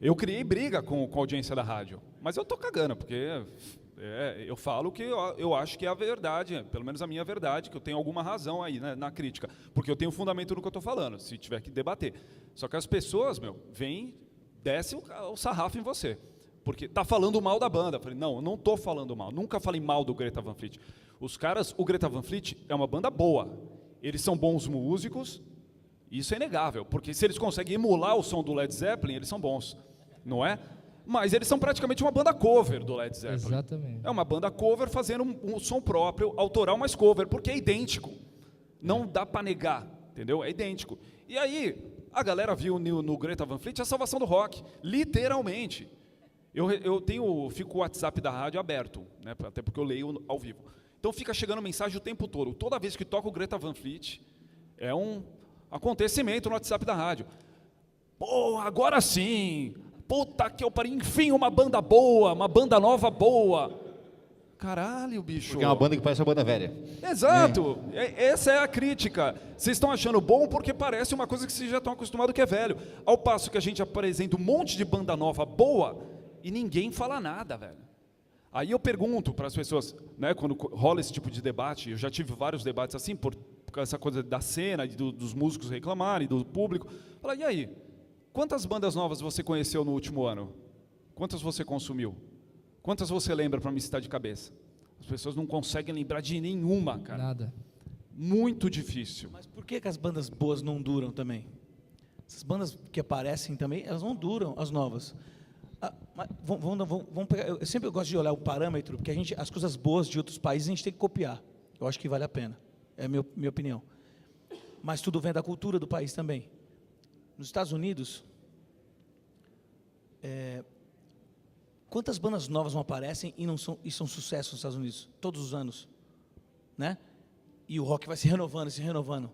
Eu criei briga com a audiência da rádio, mas eu tô cagando, porque eu falo que eu acho que é a verdade, pelo menos a minha verdade, que eu tenho alguma razão aí, né, na crítica, porque eu tenho fundamento no que eu tô falando, se tiver que debater. Só que as pessoas, vêm, desce o sarrafo em você. Porque tá falando mal da banda. Eu falei, não, eu não tô falando mal. Nunca falei mal do Greta Van Fleet. O Greta Van Fleet é uma banda boa. Eles são bons músicos, isso é inegável. Porque se eles conseguem emular o som do Led Zeppelin, eles são bons, não é? Mas eles são praticamente uma banda cover do Led Zeppelin. Exatamente. É uma banda cover fazendo um som próprio, autoral, mas cover, porque é idêntico. Não dá para negar, entendeu? É idêntico. E aí, a galera viu no Greta Van Fleet a salvação do rock, literalmente. Fico com o WhatsApp da rádio aberto, né, até porque eu leio ao vivo. Então fica chegando mensagem o tempo todo. Toda vez que toca o Greta Van Fleet, é um acontecimento no WhatsApp da rádio. Pô, agora sim! Puta que eu pariu, enfim, uma banda boa, uma banda nova boa. Caralho, bicho. Porque é uma banda que parece uma banda velha. Exato, essa é a crítica. Vocês estão achando bom porque parece uma coisa que vocês já estão acostumados que é velho. Ao passo que a gente apresenta um monte de banda nova boa e ninguém fala nada, velho. Aí eu pergunto para as pessoas, né, quando rola esse tipo de debate, eu já tive vários debates assim, por essa coisa da cena, dos músicos reclamarem, do público. Fala, e aí, quantas bandas novas você conheceu no último ano? Quantas você consumiu? Quantas você lembra para me citar de cabeça? As pessoas não conseguem lembrar de nenhuma, cara. Nada. Muito difícil. Mas por que as bandas boas não duram também? Essas bandas que aparecem também, elas não duram, as novas. Mas vamos pegar, eu sempre gosto de olhar o parâmetro, porque as coisas boas de outros países a gente tem que copiar. Eu acho que vale a pena. É a minha opinião. Mas tudo vem da cultura do país também. Nos Estados Unidos, quantas bandas novas não aparecem e são sucessos nos Estados Unidos? Todos os anos. Né? E o rock vai se renovando.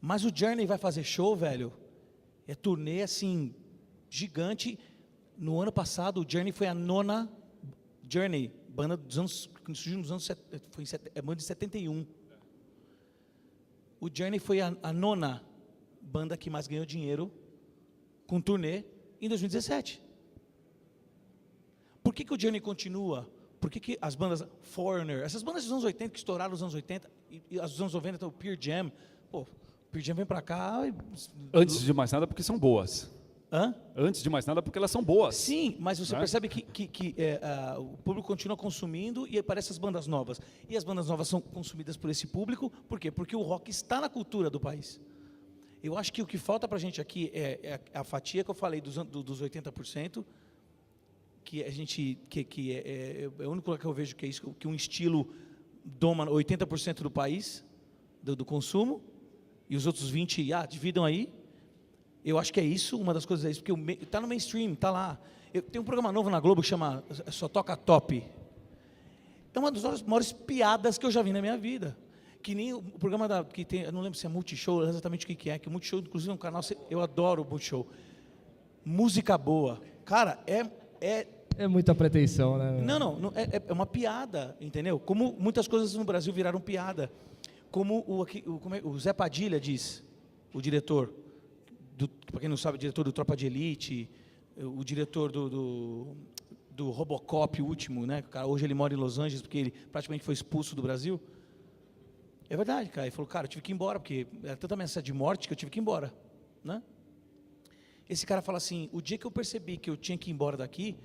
Mas o Journey vai fazer show, velho. É turnê, assim, gigante. No ano passado, o Journey foi a 9ª banda dos anos, que surgiu nos anos, banda de 71. O Journey foi a 9ª banda que mais ganhou dinheiro com turnê em 2017. Por que o Journey continua? Por que as bandas Foreigner, essas bandas dos anos 80 que estouraram nos anos 80 e as dos anos 90, então, o Pearl Jam, pô, o Pearl Jam vem pra cá e... Antes de mais nada, porque são boas. Hã? Antes de mais nada, porque elas são boas. Sim, mas você Né? percebe que o público continua consumindo e aparecem as bandas novas. E as bandas novas são consumidas por esse público, por quê? Porque o rock está na cultura do país. Eu acho que o que falta pra gente aqui é a fatia que eu falei dos 80%, que a gente é o único lugar que eu vejo que é isso, que um estilo doma 80% do país, do consumo, e os outros 20%, dividam aí. Eu acho que é isso, uma das coisas é isso, porque está no mainstream, está lá. Tem um programa novo na Globo que chama Só Toca Top. É uma das maiores piadas que eu já vi na minha vida. Que nem o programa que tem, eu não lembro se é Multishow, exatamente o que é, que o Multishow, inclusive, é um canal, eu adoro o Multishow. Música boa. Cara, É muita pretensão, né? Não, é uma piada, entendeu? Como muitas coisas no Brasil viraram piada. Como o Zé Padilha diz, o diretor, para quem não sabe, o diretor do Tropa de Elite, o diretor do Robocop, o último, né? Hoje ele mora em Los Angeles, porque ele praticamente foi expulso do Brasil. É verdade, cara. Ele falou, cara, eu tive que ir embora, porque era tanta ameaça de morte que eu tive que ir embora, né? Esse cara fala assim, o dia que eu percebi que eu tinha que ir embora daqui,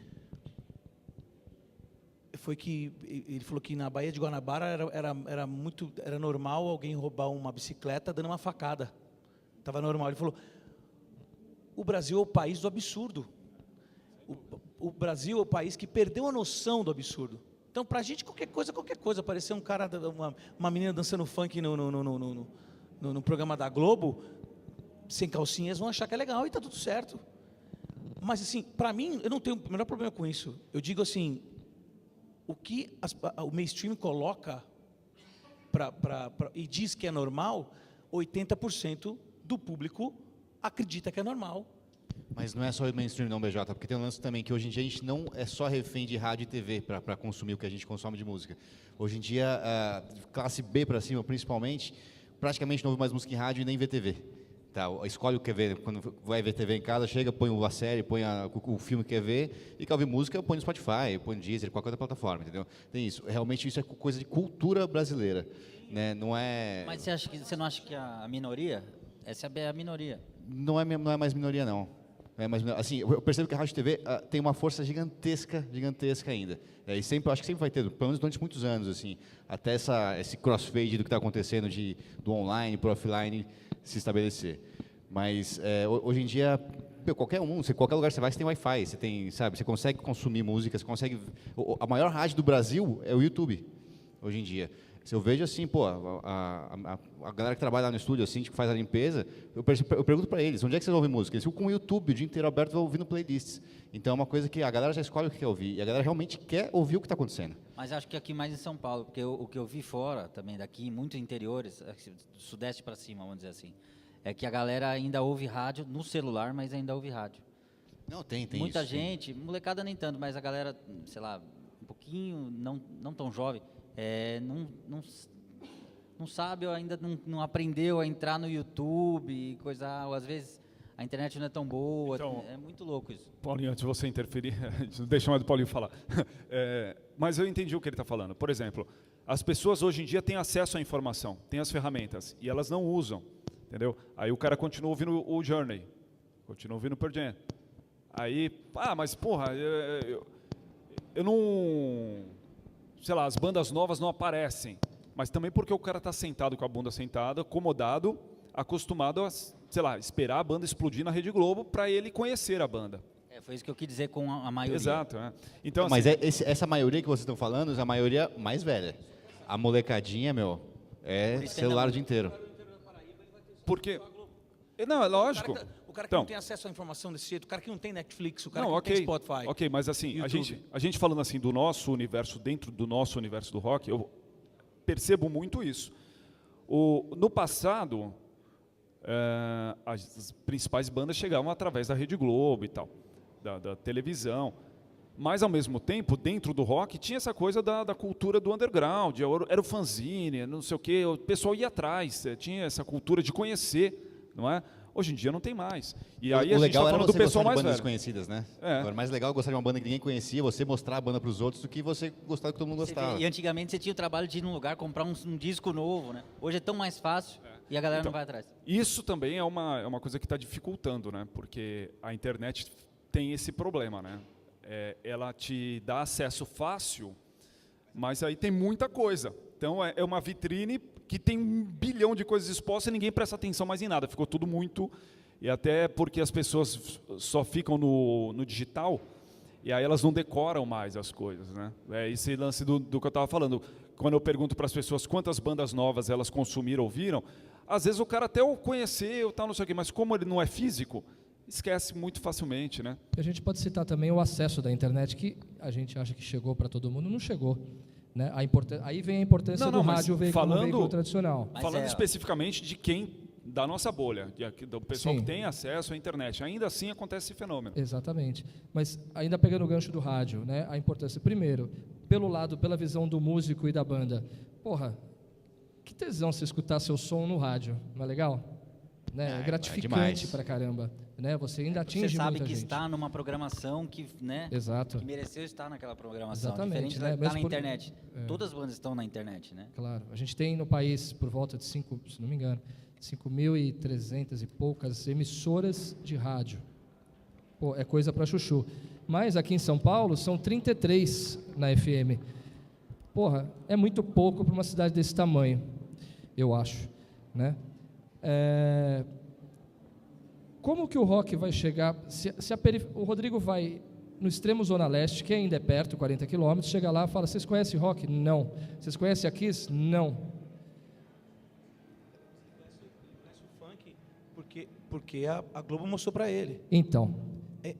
foi que ele falou que na Baía de Guanabara era normal alguém roubar uma bicicleta dando uma facada. Estava normal. Ele falou, o Brasil é o país do absurdo. O Brasil é o país que perdeu a noção do absurdo. Então, para a gente, qualquer coisa, parecer um cara, uma menina dançando funk no programa da Globo, sem calcinhas, vão achar que é legal e está tudo certo. Mas, assim, para mim, eu não tenho o menor problema com isso. Eu digo assim, o que o mainstream coloca e diz que é normal, 80% do público acredita que é normal. Mas não é só o mainstream não, BJ, porque tem um lance também que hoje em dia a gente não é só refém de rádio e TV para consumir o que a gente consome de música. Hoje em dia, classe B para cima, principalmente, praticamente não ouve mais música em rádio e nem vê TV. Tá, escolhe o que quer ver, quando vai ver TV em casa, chega, põe a série, põe o filme que quer ver, e quer ouvir música, põe no Spotify, põe no Deezer, qualquer outra plataforma, entendeu? Tem isso. Realmente isso é coisa de cultura brasileira, né? Não é... Mas você não acha que a minoria, essa é a minoria? Não é mais minoria, não. Assim, eu percebo que a rádio e TV tem uma força gigantesca ainda. E sempre, acho que sempre vai ter, pelo menos durante muitos anos, assim, até esse crossfade do que está acontecendo do online para o offline se estabelecer. Mas hoje em dia, qualquer lugar que você vai, você tem Wi-Fi, você consegue consumir música, você consegue... A maior rádio do Brasil é o YouTube, hoje em dia. Se eu vejo assim, pô, a galera que trabalha lá no estúdio, assim, que faz a limpeza, eu pergunto para eles, onde é que vocês ouvem música? Eles ficam com o YouTube o dia inteiro aberto ouvindo playlists. Então é uma coisa que a galera já escolhe o que quer ouvir, e a galera realmente quer ouvir o que está acontecendo. Mas acho que aqui mais em São Paulo, porque o que eu vi fora também daqui, muitos interiores, do sudeste para cima, vamos dizer assim, é que a galera ainda ouve rádio no celular, mas ainda ouve rádio. Não, tem Muita isso. gente, molecada nem tanto, mas a galera, sei lá, um pouquinho, não tão jovem, não sabe ou ainda não aprendeu a entrar no YouTube e coisa, ou às vezes a internet não é tão boa, Então, é muito louco isso. Paulinho, antes de você interferir, deixa mais o Paulinho falar. Mas eu entendi o que ele está falando. Por exemplo, as pessoas hoje em dia têm acesso à informação, têm as ferramentas, e elas não usam, entendeu? Aí o cara continua ouvindo o Journey, continua ouvindo o Pearl Jam. Aí, mas porra, eu não... Sei lá, as bandas novas não aparecem, mas também porque o cara está sentado com a bunda sentada, acomodado, acostumado a, sei lá, esperar a banda explodir na Rede Globo para ele conhecer a banda. Foi isso que eu quis dizer com a maioria. Exato. Então, Mas assim, essa maioria que vocês estão falando é a maioria mais velha. A molecadinha, é celular o dia inteiro. porque... Não, é lógico. O cara que não tem acesso à informação desse jeito, o cara que não tem Netflix, o cara que não tem Spotify. Ok, mas assim, a gente falando assim do nosso universo, dentro do nosso universo do rock, eu percebo muito isso. No passado, as principais bandas chegavam através da Rede Globo e tal, da televisão. Mas, ao mesmo tempo, dentro do rock, tinha essa coisa da cultura do underground, era o fanzine, não sei o quê, o pessoal ia atrás, tinha essa cultura de conhecer, não é? Hoje em dia não tem mais. E O aí a gente legal está era falando do você pessoal gostar de mais bandas velho. desconhecidas, né? É. Agora, mais legal gostar de uma banda que ninguém conhecia, você mostrar a banda para os outros do que você gostar do que todo mundo Você vê, gostava. e antigamente você tinha o trabalho de ir num lugar comprar um disco novo, né? Hoje é tão mais fácil e a galera Então, não vai atrás. Isso também é uma coisa que está dificultando, né? Porque a internet tem esse problema, né? Ela te dá acesso fácil, mas aí tem muita coisa. Então é uma vitrine que tem 1 bilhão de coisas expostas e ninguém presta atenção mais em nada. Ficou tudo muito... E até porque as pessoas só ficam no digital e aí elas não decoram mais as coisas, né? É esse lance do que eu estava falando. Quando eu pergunto para as pessoas quantas bandas novas elas consumiram, ouviram, às vezes o cara até o conheceu, tal, não sei o quê, mas como ele não é físico, esquece muito facilmente, né? A gente pode citar também o acesso da internet, que a gente acha que chegou para todo mundo, não chegou. Né? Aí vem a importância do mas rádio como veículo tradicional. Mas falando é- especificamente de quem, da nossa bolha, do pessoal Sim. que tem acesso à internet, ainda assim acontece esse fenômeno. Exatamente. Mas ainda pegando o gancho do rádio, né? A importância, primeiro, pela visão do músico e da banda. Porra, que tesão você escutar seu som no rádio, não é legal? Né? É gratificante demais. pra caramba. Né? Você ainda Você atinge sabe muita que gente. está numa programação que, né, Exato. que mereceu estar naquela programação. Exatamente, Diferente né? da que Mesmo está na por- internet. Todas as bandas estão na internet, né? Claro. A gente tem no país por volta de 5, se não me engano, 5.300 e poucas emissoras de rádio. Pô, é coisa para chuchu. Mas aqui em São Paulo são 33 na FM. Porra, é muito pouco para uma cidade desse tamanho, eu acho, né? Como que o rock vai chegar? O Rodrigo vai no extremo Zona Leste, que ainda é perto, 40 quilômetros, chega lá e fala: vocês conhecem rock? Não. Vocês conhecem a Kiss? Não. Porque a Globo mostrou para ele. Então,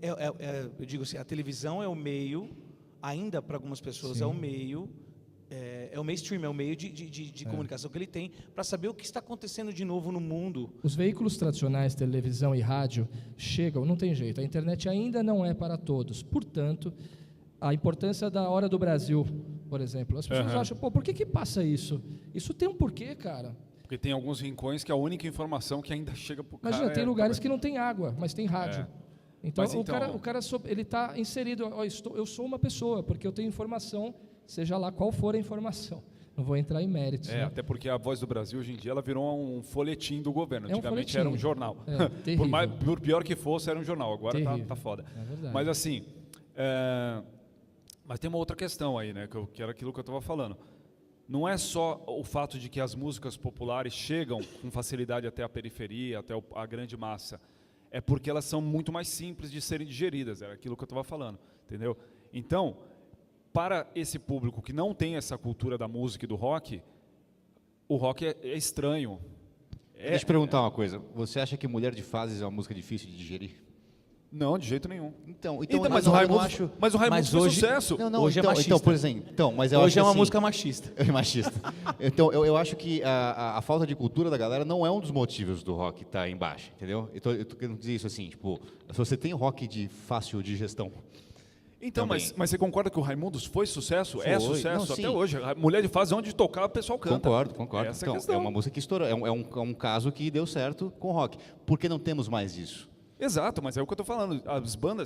Eu digo assim, a televisão é o meio, ainda para algumas pessoas, Sim. é o meio, é o mainstream, é o meio de comunicação que ele tem para saber o que está acontecendo de novo no mundo. os veículos tradicionais, televisão e rádio, chegam, não tem jeito, a internet ainda não é para todos. Portanto, a importância da Hora do Brasil, por exemplo. As pessoas acham, pô, por que passa isso? Isso tem um porquê, cara. Porque tem alguns rincões que a única informação que ainda chega para o cara... Imagina, tem lugares que não tem água, mas tem rádio. Então, Mas então- o cara ele está inserido, eu sou uma pessoa, porque eu tenho informação, seja lá qual for a informação. Não vou entrar em méritos. Né? Até porque a Voz do Brasil, hoje em dia, ela virou um folhetim do governo. É um Antigamente folhetim. era um jornal. Terrível. Por pior que fosse, era um jornal. Agora Terrível. tá foda. É verdade. Mas assim, mas tem uma outra questão aí, né? Que era aquilo que eu estava falando. Não é só o fato de que as músicas populares chegam com facilidade até a periferia, até a grande massa. É porque elas são muito mais simples de serem digeridas. Era aquilo que eu estava falando, entendeu? Então, para esse público que não tem essa cultura da música e do rock, o rock é estranho. Deixa eu te perguntar uma coisa. Você acha que Mulher de Fases é uma música difícil de digerir? Não, de jeito nenhum. Então, Mas eu o não Raimundo, acho... mas o Raimundo Mas foi hoje- sucesso. Não, Hoje é então, machista. por exemplo, mas eu Hoje acho é uma assim, música machista. É machista. Então, eu acho que a falta de cultura da galera não é um dos motivos do rock estar embaixo, entendeu? Eu tô querendo dizer isso assim, tipo, se você tem rock de fácil digestão, Então, também. mas você concorda que o Raimundos foi sucesso? É Foi. sucesso Não, até sim. hoje. A Mulher de Fase, onde tocar, o pessoal canta. concordo. Essa é a Então, questão. é uma música que estourou, é um caso que deu certo com rock. Por que não temos mais isso? Exato, mas é o que eu estou falando.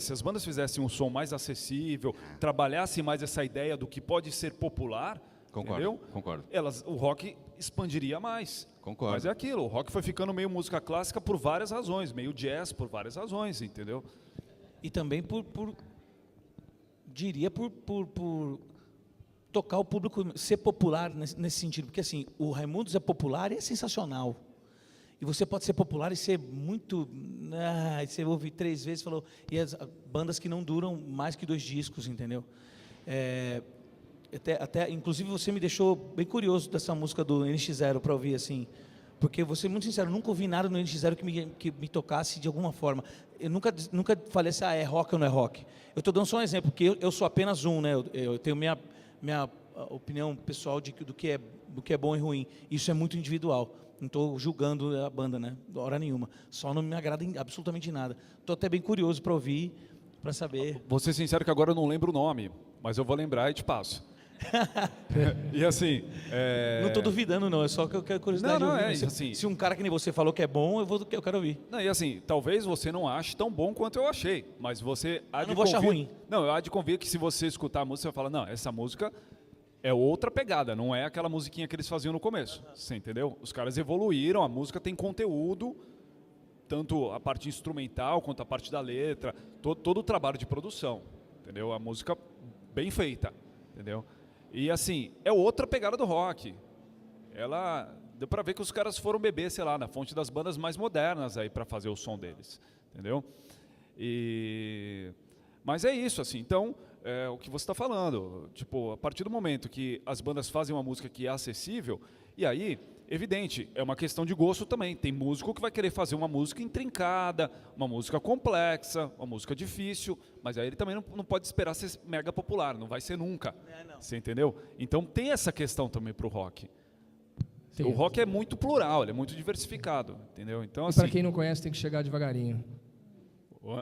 Se as bandas fizessem um som mais acessível, trabalhassem mais essa ideia do que pode ser popular, entendeu? Concordo. O rock expandiria mais. Concordo. Mas é aquilo, o rock foi ficando meio música clássica por várias razões, meio jazz por várias razões, entendeu? E também diria por tocar o público, ser popular nesse sentido. Porque assim, o Raimundos é popular e é sensacional. E você pode ser popular e ser muito... você ouve 3 vezes, falou... E as bandas que não duram mais que 2 discos, entendeu? Inclusive, você me deixou bem curioso dessa música do NX0 para ouvir, assim... Porque, vou ser muito sincero, eu nunca ouvi nada no NX0 que me tocasse de alguma forma. Eu nunca falei assim, é rock ou não é rock. Eu estou dando só um exemplo, porque eu sou apenas um, né? Eu tenho minha opinião pessoal do que é bom e ruim. Isso é muito individual. Não estou julgando a banda, né? De hora nenhuma. Só não me agrada absolutamente nada. Estou até bem curioso para ouvir, para saber. Vou ser sincero que agora eu não lembro o nome, mas eu vou lembrar e te passo. E assim... Não estou duvidando, não. É só que eu quero curiosidade. Não, de ouvir. assim... Se um cara que nem você falou que é bom, eu quero ouvir. Não, e assim, talvez você não ache tão bom quanto eu achei, mas você há Eu de não vou achar ruim. Não, eu há de convir que se você escutar a música, você vai falar, não, essa música é outra pegada, não é aquela musiquinha que eles faziam no começo. Você entendeu? Os caras evoluíram, a música tem conteúdo, tanto a parte instrumental quanto a parte da letra, todo o trabalho de produção, entendeu? A música bem feita, entendeu? E assim, é outra pegada do rock. Ela deu pra ver que os caras foram beber, sei lá, na fonte das bandas mais modernas aí para fazer o som deles, entendeu? Mas é isso, assim. Então, é o que você está falando, tipo, a partir do momento que as bandas fazem uma música que é acessível, e aí, evidente, é uma questão de gosto também. Tem músico que vai querer fazer uma música intrincada, uma música complexa, uma música difícil, mas aí ele também não pode esperar ser mega popular, não vai ser nunca. Você entendeu? Então tem essa questão também para o rock. Sim. O rock é muito plural, ele é muito diversificado, entendeu? Então, E assim, para quem não conhece, tem que chegar devagarinho.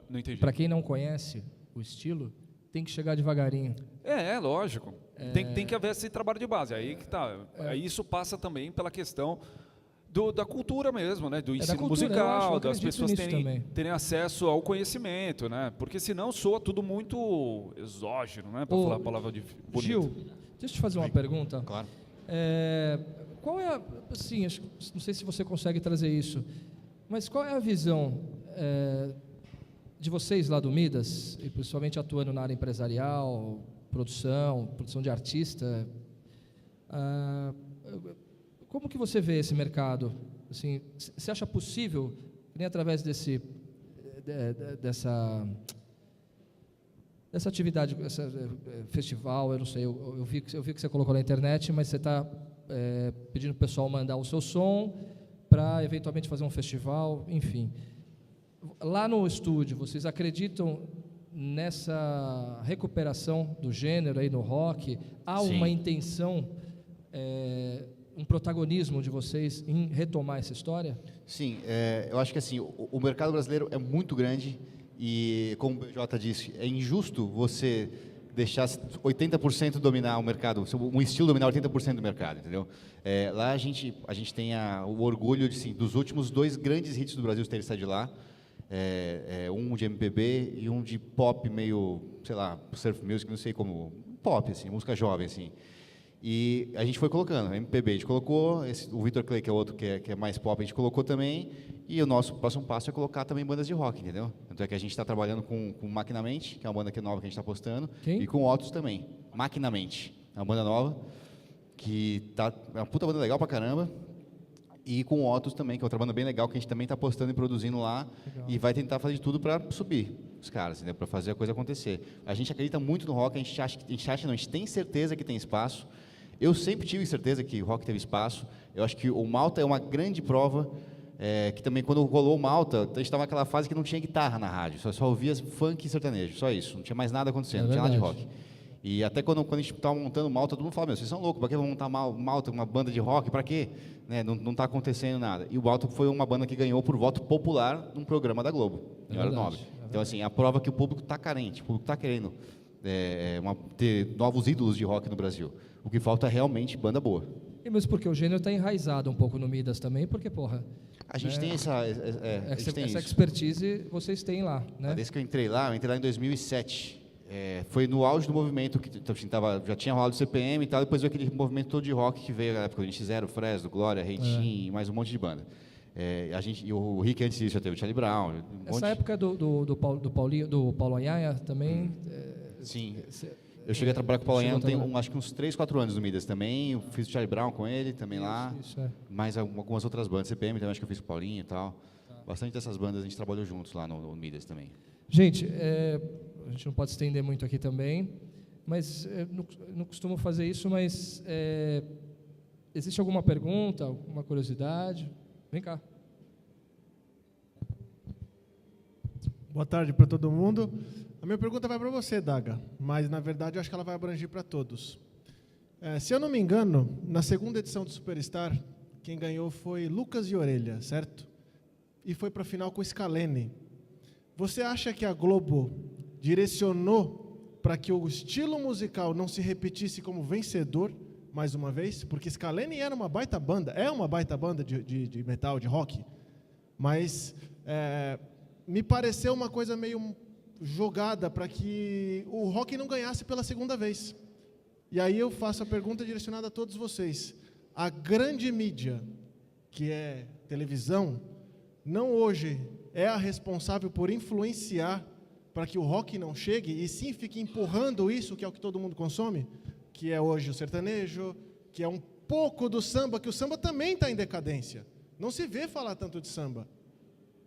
não entendi. Para quem não conhece o estilo, tem que chegar devagarinho. Lógico. Tem que haver esse trabalho de base. Aí que tá. Aí isso passa também pela questão da cultura mesmo, né? Do ensino cultura, eu musical, das acredito pessoas nisso também. terem acesso ao conhecimento, né? Porque senão soa tudo muito exógeno, né? Para falar a palavra bonita. Gil, deixa eu te fazer uma pergunta. Claro. Qual é assim, não sei se você consegue trazer isso, mas qual é a visão de vocês lá do Midas, e principalmente atuando na área empresarial, produção de artista, como que você vê esse mercado? Assim, você acha possível, nem através dessa atividade, festival, eu não sei, eu vi que você colocou na internet, mas você está pedindo para o pessoal mandar o seu som para eventualmente fazer um festival, enfim. Lá no estúdio, vocês acreditam nessa recuperação do gênero aí no rock? Há Sim. uma intenção, um protagonismo de vocês em retomar essa história? Sim, eu acho que assim, o mercado brasileiro é muito grande e, como o BJ disse, é injusto você deixar 80% dominar o mercado, um estilo dominar 80% do mercado, entendeu? Lá a gente tem o orgulho dos últimos 2 grandes hits do Brasil terem saído de lá, um de MPB e um de pop meio, sei lá, surf music, não sei como, pop, assim, música jovem, assim. E a gente foi colocando, MPB a gente colocou, o Victor Clay, que é outro que é mais pop, a gente colocou também, e o nosso próximo passo é colocar também bandas de rock, entendeu? Tanto é que a gente está trabalhando com Maquinamente, que é uma banda que é nova que a gente está postando, Quem? e com Otus também, Maquinamente, é uma banda nova, que é uma puta banda legal pra caramba, e com Otus também, que é outra banda bem legal, que a gente também está postando e produzindo lá, Legal. e vai tentar fazer de tudo para subir os caras, para fazer a coisa acontecer. A gente acredita muito no rock, a gente tem certeza que tem espaço. Eu sempre tive certeza que o rock teve espaço. Eu acho que o Malta é uma grande prova, que também quando rolou o Malta, a gente estava naquela fase que não tinha guitarra na rádio, só ouvia funk e sertanejo, só isso, não tinha mais nada acontecendo, não tinha nada de rock. E até quando a gente estava montando Malta, todo mundo falava, vocês são loucos, para que vamos montar Malta, uma banda de rock, para quê? Né? Não está acontecendo nada. E o Malta foi uma banda que ganhou por voto popular num programa da Globo, em hora nobre. Então, assim, a prova que o público está carente, o público está querendo ter novos ídolos de rock no Brasil. O que falta é realmente banda boa. E mesmo porque o gênero está enraizado um pouco no Midas também, porque, porra... A gente tem essa essa expertise vocês têm lá, né? Desde que eu entrei lá em 2007. Foi no auge do movimento, que assim, já tinha rolado o CPM e tal, depois veio aquele movimento todo de rock que veio na época, a gente Zero, Fresno, Glória, Reitinho e mais um monte de banda. E o Rick antes disso já teve o Charlie Brown. Essa época do Paulo Anhaia também... Sim. Eu cheguei a trabalhar com o Paulo Anhaia, tem acho que uns 3, 4 anos no Midas também. Eu fiz o Charlie Brown com ele também lá. Mais algumas outras bandas. CPM também acho que eu fiz com o Paulinho e tal. Bastante dessas bandas a gente trabalhou juntos lá no Midas também. Gente, a gente não pode estender muito aqui também, mas não costumo fazer isso, mas existe alguma pergunta, alguma curiosidade? Vem cá. Boa tarde para todo mundo. A minha pergunta vai para você, Daga, mas na verdade eu acho que ela vai abranger para todos. Se eu não me engano, na segunda edição do Superstar, quem ganhou foi Lucas e Orelha, certo? E foi para a final com Scalene. Você acha que a Globo direcionou para que o estilo musical não se repetisse como vencedor, mais uma vez, porque Scalene era uma baita banda, é uma baita banda de metal, de rock, mas me pareceu uma coisa meio jogada para que o rock não ganhasse pela segunda vez. E aí eu faço a pergunta direcionada a todos vocês. A grande mídia, que é televisão, não hoje é a responsável por influenciar para que o rock não chegue, e sim fique empurrando isso, que é o que todo mundo consome, que é hoje o sertanejo, que é um pouco do samba, que o samba também está em decadência. Não se vê falar tanto de samba.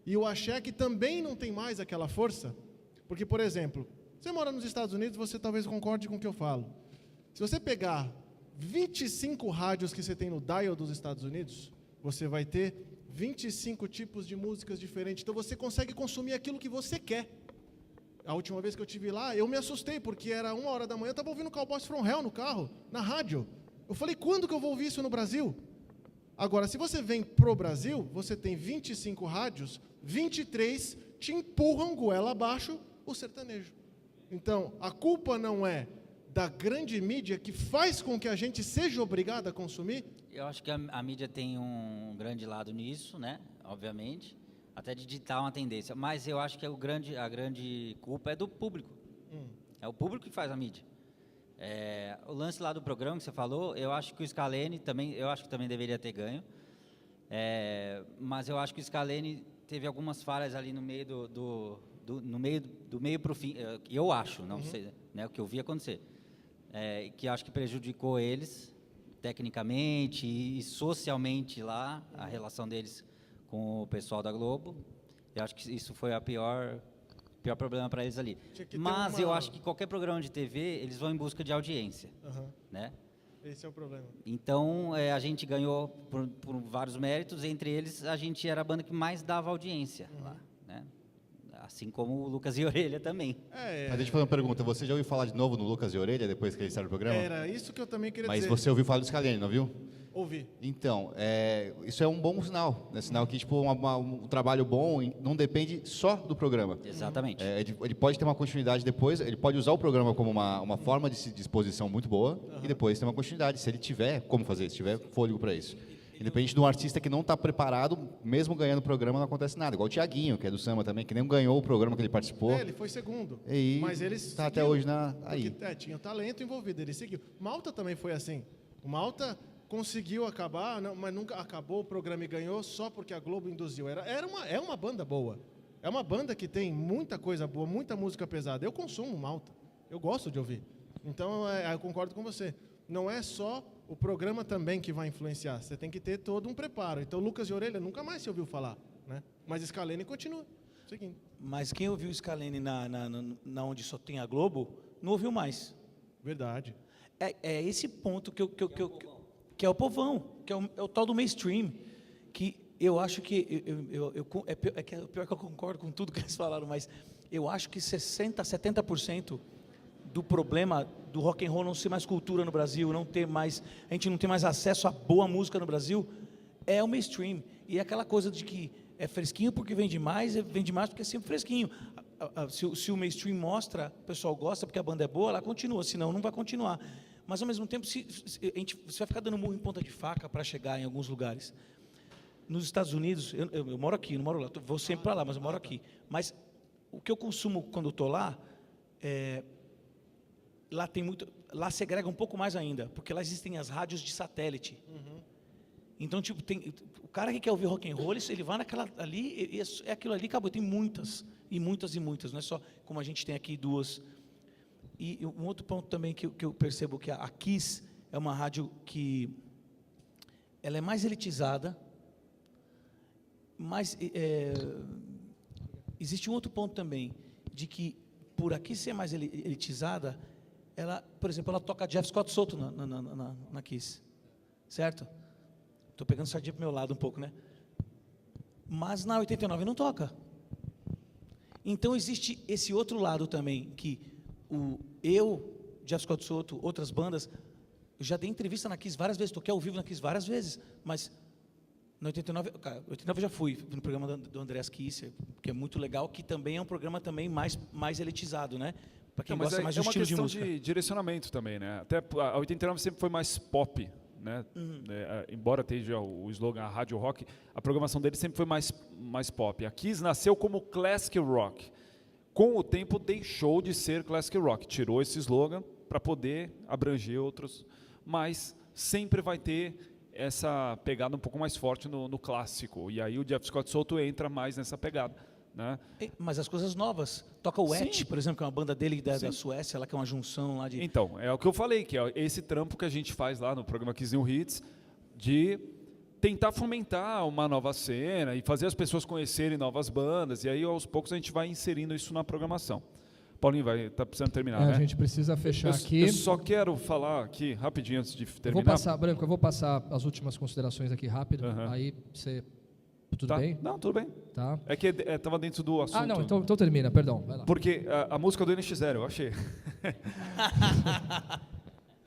E o axé, que também não tem mais aquela força, porque, por exemplo, você mora nos Estados Unidos, você talvez concorde com o que eu falo. Se você pegar 25 rádios que você tem no dial dos Estados Unidos, você vai ter 25 tipos de músicas diferentes. Então você consegue consumir aquilo que você quer. A última vez que eu estive lá, eu me assustei, porque era 1h da manhã, eu estava ouvindo Cowboys from Hell no carro, na rádio. Eu falei, quando que eu vou ouvir isso no Brasil? Agora, se você vem pro Brasil, você tem 25 rádios, 23 te empurram goela abaixo o sertanejo. Então, a culpa não é da grande mídia que faz com que a gente seja obrigado a consumir? Eu acho que a mídia tem um grande lado nisso, né? Obviamente, até de ditar uma tendência. Mas eu acho que a grande culpa é do público. É o público que faz a mídia. O lance lá do programa que você falou, eu acho que o Scalene também, eu acho que também deveria ter ganho. Mas eu acho que o Scalene teve algumas falhas ali no meio do meio para o fim. Eu acho, não sei, né? O que eu vi acontecer. Que acho que prejudicou eles tecnicamente e socialmente lá, a relação deles com o pessoal da Globo. Eu acho que isso foi o pior problema para eles ali. Mas eu acho que qualquer programa de TV, eles vão em busca de audiência, né? Esse é o problema. Então, a gente ganhou por vários méritos, entre eles, a gente era a banda que mais dava audiência lá, né? Assim como o Lucas e Orelha também. Mas deixa eu fazer uma pergunta. Você já ouviu falar de novo no Lucas e Orelha, depois que ele saiu do programa? Era isso que eu também queria Mas dizer. Mas você ouviu falar do Scalene, não viu? Ouvi. Então, isso é um bom sinal. É sinal que tipo, um trabalho bom não depende só do programa. Exatamente. Ele pode ter uma continuidade depois, ele pode usar o programa como uma forma de exposição muito boa e depois ter uma continuidade, se ele tiver como fazer, se tiver fôlego para isso. Independente de um artista que não está preparado, mesmo ganhando o programa, não acontece nada. Igual o Thiaguinho, que é do samba também, que nem ganhou o programa que ele participou. Ele foi segundo. Mas ele está até hoje aí. Porque, tinha talento envolvido, ele seguiu. Malta também foi assim. O Malta conseguiu acabar, mas nunca acabou o programa e ganhou só porque a Globo induziu. É uma banda boa. É uma banda que tem muita coisa boa, muita música pesada. Eu consumo Malta. Eu gosto de ouvir. Então, eu concordo com você. Não é só o programa também que vai influenciar. Você tem que ter todo um preparo. Então, Lucas e Orelha nunca mais se ouviu falar, né? Mas Scalene continua seguindo. Mas quem ouviu Scalene na onde só tem a Globo, não ouviu mais. Verdade. É esse ponto que é o povão, que é o tal do mainstream, que eu acho que pior que eu concordo com tudo que eles falaram, mas eu acho que 60%, 70% do problema do rock and roll não ser mais cultura no Brasil, a gente não ter mais acesso a boa música no Brasil, é o mainstream. E é aquela coisa de que é fresquinho porque vende mais porque é sempre fresquinho. Se o mainstream mostra, o pessoal gosta porque a banda é boa, ela continua, senão não vai continuar. Mas, ao mesmo tempo, você vai ficar dando murro em ponta de faca para chegar em alguns lugares. Nos Estados Unidos, eu moro aqui, não moro lá, vou sempre para lá, mas eu moro aqui. Mas o que eu consumo quando eu estou lá, lá segrega um pouco mais ainda, porque lá existem as rádios de satélite. Então, tipo, o cara que quer ouvir rock and roll, ele vai naquela ali, é aquilo ali, acabou. Tem muitas, e muitas, e muitas. Não é só como a gente tem aqui duas. E um outro ponto também que eu percebo que a Kiss é uma rádio que ela é mais elitizada, mas existe um outro ponto também, de que por aqui ser mais elitizada, ela, por exemplo, ela toca Jeff Scott Soto na Kiss, certo? Estou pegando sardinha para o meu lado um pouco, né? Mas na 89 não toca. Então existe esse outro lado também, que Jeff Scott Soto, outras bandas, eu já dei entrevista na Kiss várias vezes, toquei ao vivo na Kiss várias vezes, mas na 89 eu já fui no programa do Andreas Kisser, que é muito legal, que também é um programa também mais elitizado, né? Para quem Não, mas gosta mais do é uma estilo de questão música. de direcionamento também, né? Até a 89 sempre foi mais pop, né? Embora esteja o slogan a Rádio Rock, a programação dele sempre foi mais pop. A Kiss nasceu como classic rock. Com o tempo deixou de ser classic rock, tirou esse slogan para poder abranger outros, mas sempre vai ter essa pegada um pouco mais forte no clássico. E aí o Jeff Scott Soto entra mais nessa pegada, né? Mas as coisas novas. Toca o Sim. Et, por exemplo, que é uma banda dele da Sim. Suécia, lá que é uma junção lá de... Então, é o que eu falei, que é esse trampo que a gente faz lá no programa Kiss New Hits, de tentar fomentar uma nova cena e fazer as pessoas conhecerem novas bandas, e aí aos poucos a gente vai inserindo isso na programação. Paulinho, tá precisando terminar, né? A gente precisa fechar aqui. Eu só quero falar aqui, rapidinho, antes de Eu vou terminar. passar, Branco, eu vou passar as últimas considerações aqui rápido, aí você... Tudo Tá? bem? Não, tudo bem. Tá. É que estava dentro do assunto. Ah, não, então termina, perdão. Vai lá. Porque a música do NX0, eu achei.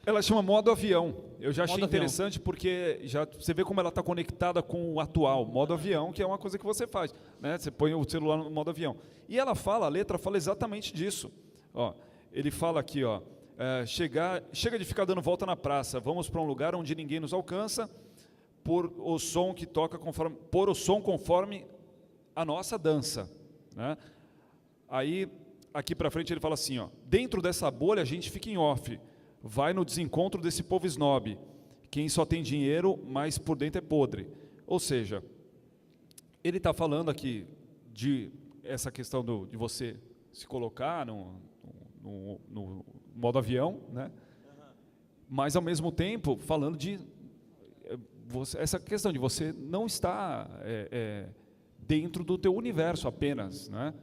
Ela chama Modo Avião. Eu já achei Modo Avião. interessante porque já você vê como ela está conectada com o atual. Modo avião, que é uma coisa que você faz, né? Você põe o celular no modo avião. E ela fala, a letra fala exatamente disso. Ó, ele fala aqui, ó, chega de ficar dando volta na praça, vamos para um lugar onde ninguém nos alcança, por o som conforme a nossa dança, né? Aí, aqui para frente ele fala assim, ó, dentro dessa bolha a gente fica em off, vai no desencontro desse povo snob, quem só tem dinheiro, mas por dentro é podre. Ou seja, ele está falando aqui de essa questão de você se colocar no modo avião, né? Mas ao mesmo tempo falando de essa questão de você não estar dentro do teu universo apenas, né?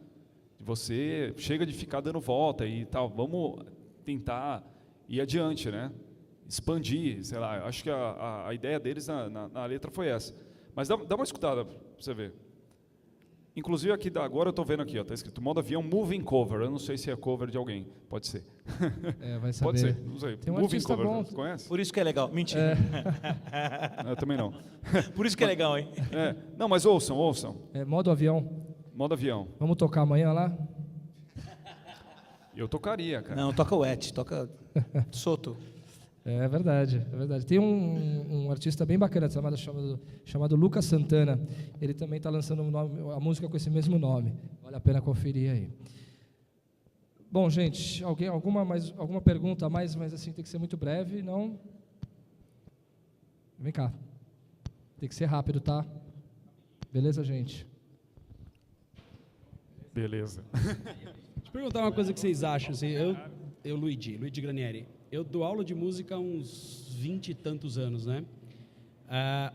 Você chega de ficar dando volta e tal, vamos tentar ir adiante, né? Expandir, sei lá, acho que a ideia deles na letra foi essa. Mas dá uma escutada para você ver. Inclusive aqui agora eu estou vendo aqui, está escrito modo avião moving cover. Eu não sei se é cover de alguém, pode ser. Vai saber. Pode ser, não sei. Tem um Moving artista cover, bom. conhece? Por isso que é legal. Mentira. Eu também não. Por isso que é legal, hein? Não, mas ouçam. Modo avião. Modo avião. Vamos tocar amanhã lá? Eu tocaria, cara. Não, toca o Et, toca Soto. É verdade, é verdade. Tem um artista bem bacana chamado Lucas Santana. Ele também está lançando a música com esse mesmo nome. Vale a pena conferir aí. Bom, gente, alguma pergunta a mais, mas assim tem que ser muito breve, não? Vem cá. Tem que ser rápido, tá? Beleza, gente? Beleza. Deixa eu perguntar uma coisa que vocês acham. Assim, eu Luigi Granieri, eu dou aula de música há uns 20 e tantos anos, né?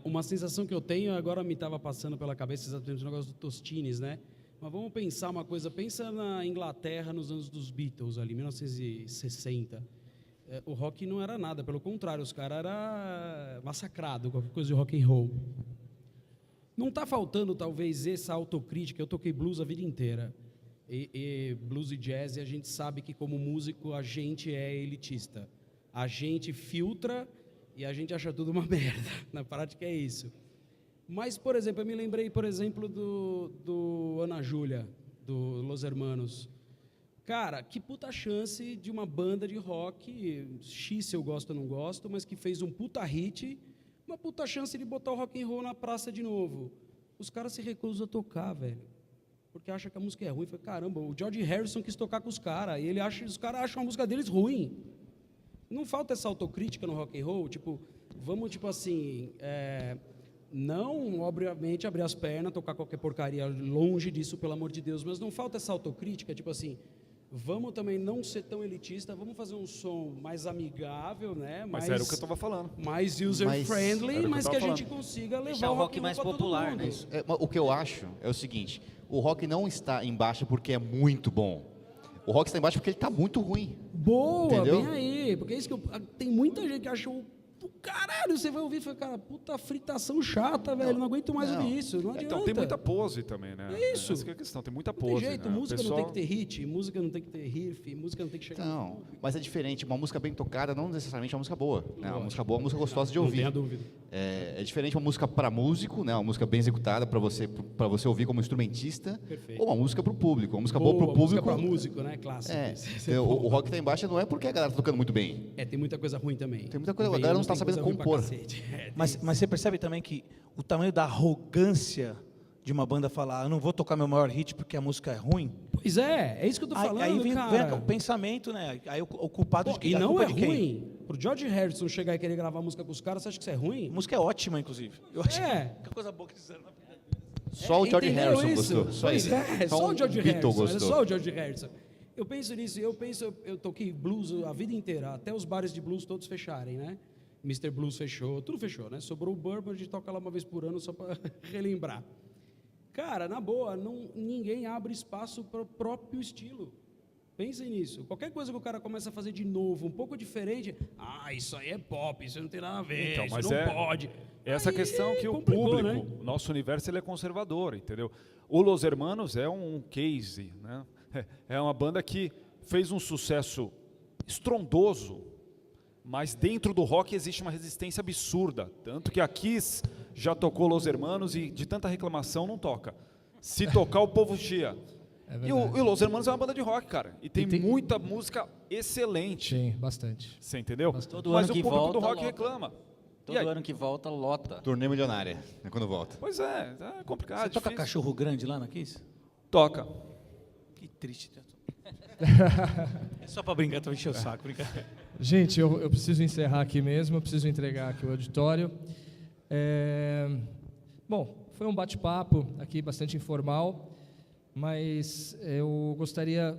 Uma sensação que eu tenho, agora me estava passando pela cabeça exatamente o negócio do Tostines, né? Mas vamos pensar uma coisa, pensa na Inglaterra nos anos dos Beatles, ali, 1960. O rock não era nada, pelo contrário, os caras eram massacrados, qualquer coisa de rock and roll. Não está faltando, talvez, essa autocrítica? Eu toquei blues a vida inteira. E blues e jazz, e a gente sabe que como músico a gente é elitista. A gente filtra e a gente acha tudo uma merda. Na prática é isso. Mas, por exemplo, eu me lembrei, por exemplo, do Ana Júlia, do Los Hermanos. Cara, que puta chance de uma banda de rock, X se eu gosto ou não gosto, mas que fez um puta hit, uma puta chance de botar o rock and roll na praça de novo. Os caras se recusam a tocar, velho. Porque acha que a música é ruim. Falei, caramba, o George Harrison quis tocar com os caras, e os caras acham a música deles ruim. Não falta essa autocrítica no rock and roll, tipo, vamos, tipo assim, não, obviamente, abrir as pernas, tocar qualquer porcaria, longe disso, pelo amor de Deus, mas não falta essa autocrítica, tipo assim, vamos também não ser tão elitista, vamos fazer um som mais amigável, né? Mas era o que eu estava falando. Mais user-friendly, mas que a gente consiga levar Deixar o rock mais pra todo popular, mundo. né? O que eu acho é o seguinte, o rock não está embaixo porque é muito bom. O rock está embaixo porque ele está muito ruim. Boa, Entendeu? bem aí, porque é isso que tem muita gente que achou do caralho, você vai ouvir e fala, cara, puta fritação chata, velho, não aguento mais ouvir isso, não adianta. Então, tem muita pose também, né? É isso. Essa que é a questão, tem muita Não pose. tem jeito, né? música Pessoal... não tem que ter hit, música não tem que ter riff, música não tem que chegar no Não, público. mas é diferente. Uma música bem tocada não necessariamente é uma música boa. Né? Uma Lógico. música boa é uma música gostosa de Não ouvir. tenha dúvida. É diferente uma música para músico, né? Uma música bem executada para você ouvir como instrumentista, Perfeito. ou uma música para o público. Uma música boa para o música público. para músico, né? Clássico. O rock tá embaixo não é porque a galera tá tocando muito bem. Tem muita coisa ruim também. Tem muita coisa, a galera não está sabendo compor. Mas você percebe também que o tamanho da arrogância de uma banda falar, eu não vou tocar meu maior hit porque a música é ruim. Pois é isso que eu tô falando, aí vem cara. o pensamento, né? Aí o culpado de quem? E A não culpa é de quem? ruim. Pro George Harrison chegar e querer gravar música com os caras, você acha que isso é ruim? A música é ótima, inclusive. Eu acho que coisa boa que eles fizeram. Só o George Entenderam Harrison isso? gostou. Só Pois ele. só o George Beatle Harrison. É gostou. só o George Harrison. Eu penso nisso, eu toquei blues a vida inteira, até os bares de blues todos fecharem, né? Mr. Blues fechou, tudo fechou, né? Sobrou o Bourbon, a gente toca lá uma vez por ano só para relembrar. Cara, na boa, ninguém abre espaço para o próprio estilo. Pensem nisso. Qualquer coisa que o cara começa a fazer de novo, um pouco diferente, isso aí é pop, isso não tem nada a ver, Então, isso mas não pode. Essa Aí questão que o complicou, público, né? o nosso universo, ele é conservador, entendeu? O Los Hermanos é um case, né? É uma banda que fez um sucesso estrondoso, mas dentro do rock existe uma resistência absurda, tanto que a Kiss já tocou Los Hermanos e de tanta reclamação não toca. Se tocar, o povo chia. E o Los Hermanos é uma banda de rock, cara, e tem muita música excelente. Sim, bastante. Você entendeu? Todo Mas ano o que público volta, do rock lota. reclama. Todo ano que volta, lota. Turnê milionária, né, quando volta. Pois é complicado. Você toca difícil. cachorro grande lá na Kiss? Toca. Que triste. É só para brincar, tô enchendo o saco. Brincar. Gente, eu preciso encerrar aqui mesmo, eu preciso entregar aqui o auditório. Bom, foi um bate-papo aqui bastante informal, mas eu gostaria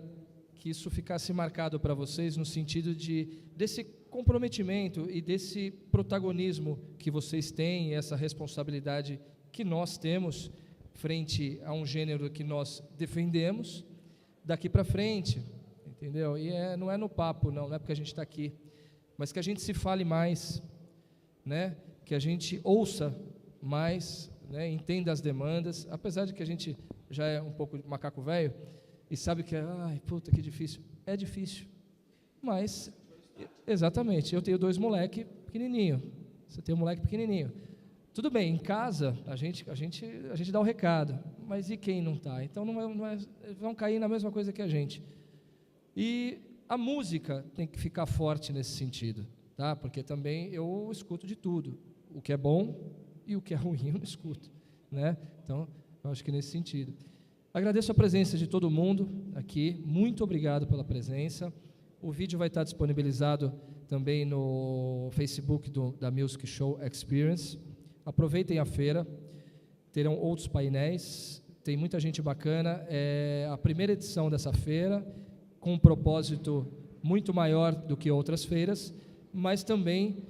que isso ficasse marcado para vocês no sentido desse comprometimento e desse protagonismo que vocês têm, essa responsabilidade que nós temos frente a um gênero que nós defendemos daqui para frente, entendeu? E não é no papo, não é porque a gente está aqui, mas que a gente se fale mais, né? Que a gente ouça mais, né? Entenda as demandas, apesar de que a gente já é um pouco macaco velho e sabe que puta, que difícil. É difícil, mas, exatamente, eu tenho 2 moleques pequenininhos, você tem um moleque pequenininho. Tudo bem, em casa a gente dá o recado, mas e quem não está? Então vão cair na mesma coisa que a gente. E a música tem que ficar forte nesse sentido, tá? Porque também eu escuto de tudo, o que é bom e o que é ruim eu não escuto, né? Então, eu acho que nesse sentido. Agradeço a presença de todo mundo aqui, muito obrigado pela presença. O vídeo vai estar disponibilizado também no Facebook da Music Show Experience. Aproveitem a feira, terão outros painéis, tem muita gente bacana. É a primeira edição dessa feira, com um propósito muito maior do que outras feiras, mas também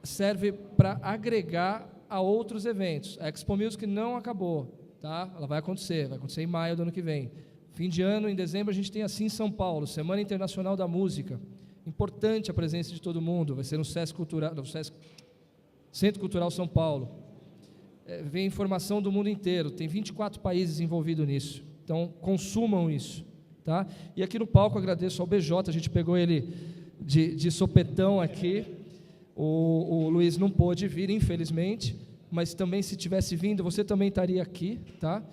serve para agregar a outros eventos. A Expo Music não acabou, tá? Ela vai acontecer em maio do ano que vem. Fim de ano, em dezembro, a gente tem assim em São Paulo, Semana Internacional da Música. Importante a presença de todo mundo, vai ser no Centro Cultural São Paulo. Vem informação do mundo inteiro, tem 24 países envolvidos nisso. Então, consumam isso, tá? E aqui no palco, agradeço ao BJ, a gente pegou ele de sopetão aqui. O Luiz não pôde vir, infelizmente, mas também, se tivesse vindo, você também estaria aqui, tá?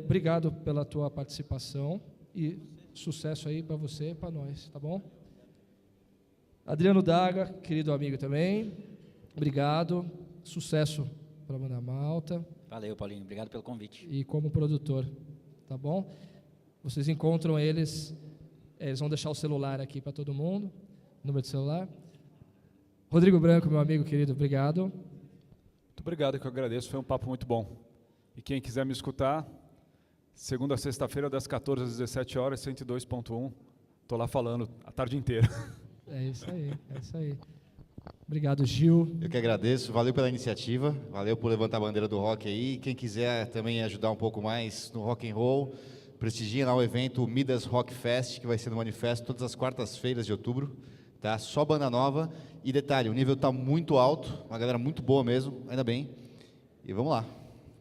Obrigado pela tua participação e sucesso aí para você e para nós, tá bom? Adriano Daga, querido amigo também, obrigado, sucesso para a Banda Malta. Valeu, Paulinho, obrigado pelo convite. E como produtor, tá bom? Vocês encontram eles vão deixar o celular aqui para todo mundo, número de celular. Rodrigo Branco, meu amigo querido, obrigado. Muito obrigado, que eu agradeço, foi um papo muito bom. E quem quiser me escutar, segunda a sexta-feira, das 14 às 17 horas, 102.1, estou lá falando a tarde inteira. É isso aí. Obrigado, Gil. Eu que agradeço, valeu pela iniciativa, valeu por levantar a bandeira do rock aí. Quem quiser também ajudar um pouco mais no rock and roll, prestigia lá o evento Midas Rock Fest, que vai ser no Manifesto todas as quartas-feiras de outubro, tá? Só banda nova. E detalhe, o nível está muito alto, uma galera muito boa mesmo, ainda bem. E vamos lá,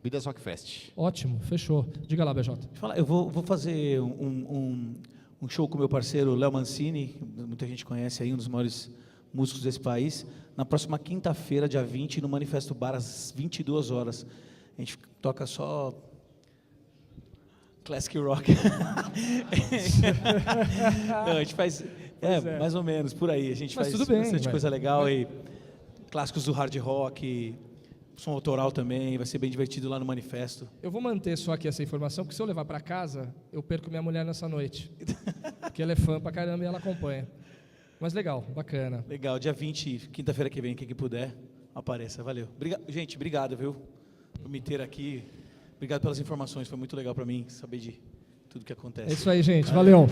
Midas Rock Fest. Ótimo, fechou. Diga lá, BJ. Eu vou fazer um show com o meu parceiro Léo Mancini, muita gente conhece aí, um dos maiores músicos desse país. Na próxima quinta-feira, dia 20, no Manifesto Bar, às 22 horas. A gente toca só classic rock. Não, a gente faz... mais ou menos, por aí. A gente Mas faz tudo bem, bastante velho. coisa legal. E clássicos do hard rock, som autoral também. Vai ser bem divertido lá no Manifesto. Eu vou manter só aqui essa informação, porque se eu levar para casa, eu perco minha mulher nessa noite. Porque ela é fã pra caramba e ela acompanha. Mas legal, bacana. Legal, dia 20, quinta-feira que vem, quem que puder, apareça. Valeu. Gente, obrigado, viu, por me ter aqui. Obrigado pelas informações, foi muito legal para mim saber de tudo que acontece. É isso aí, gente. Valeu.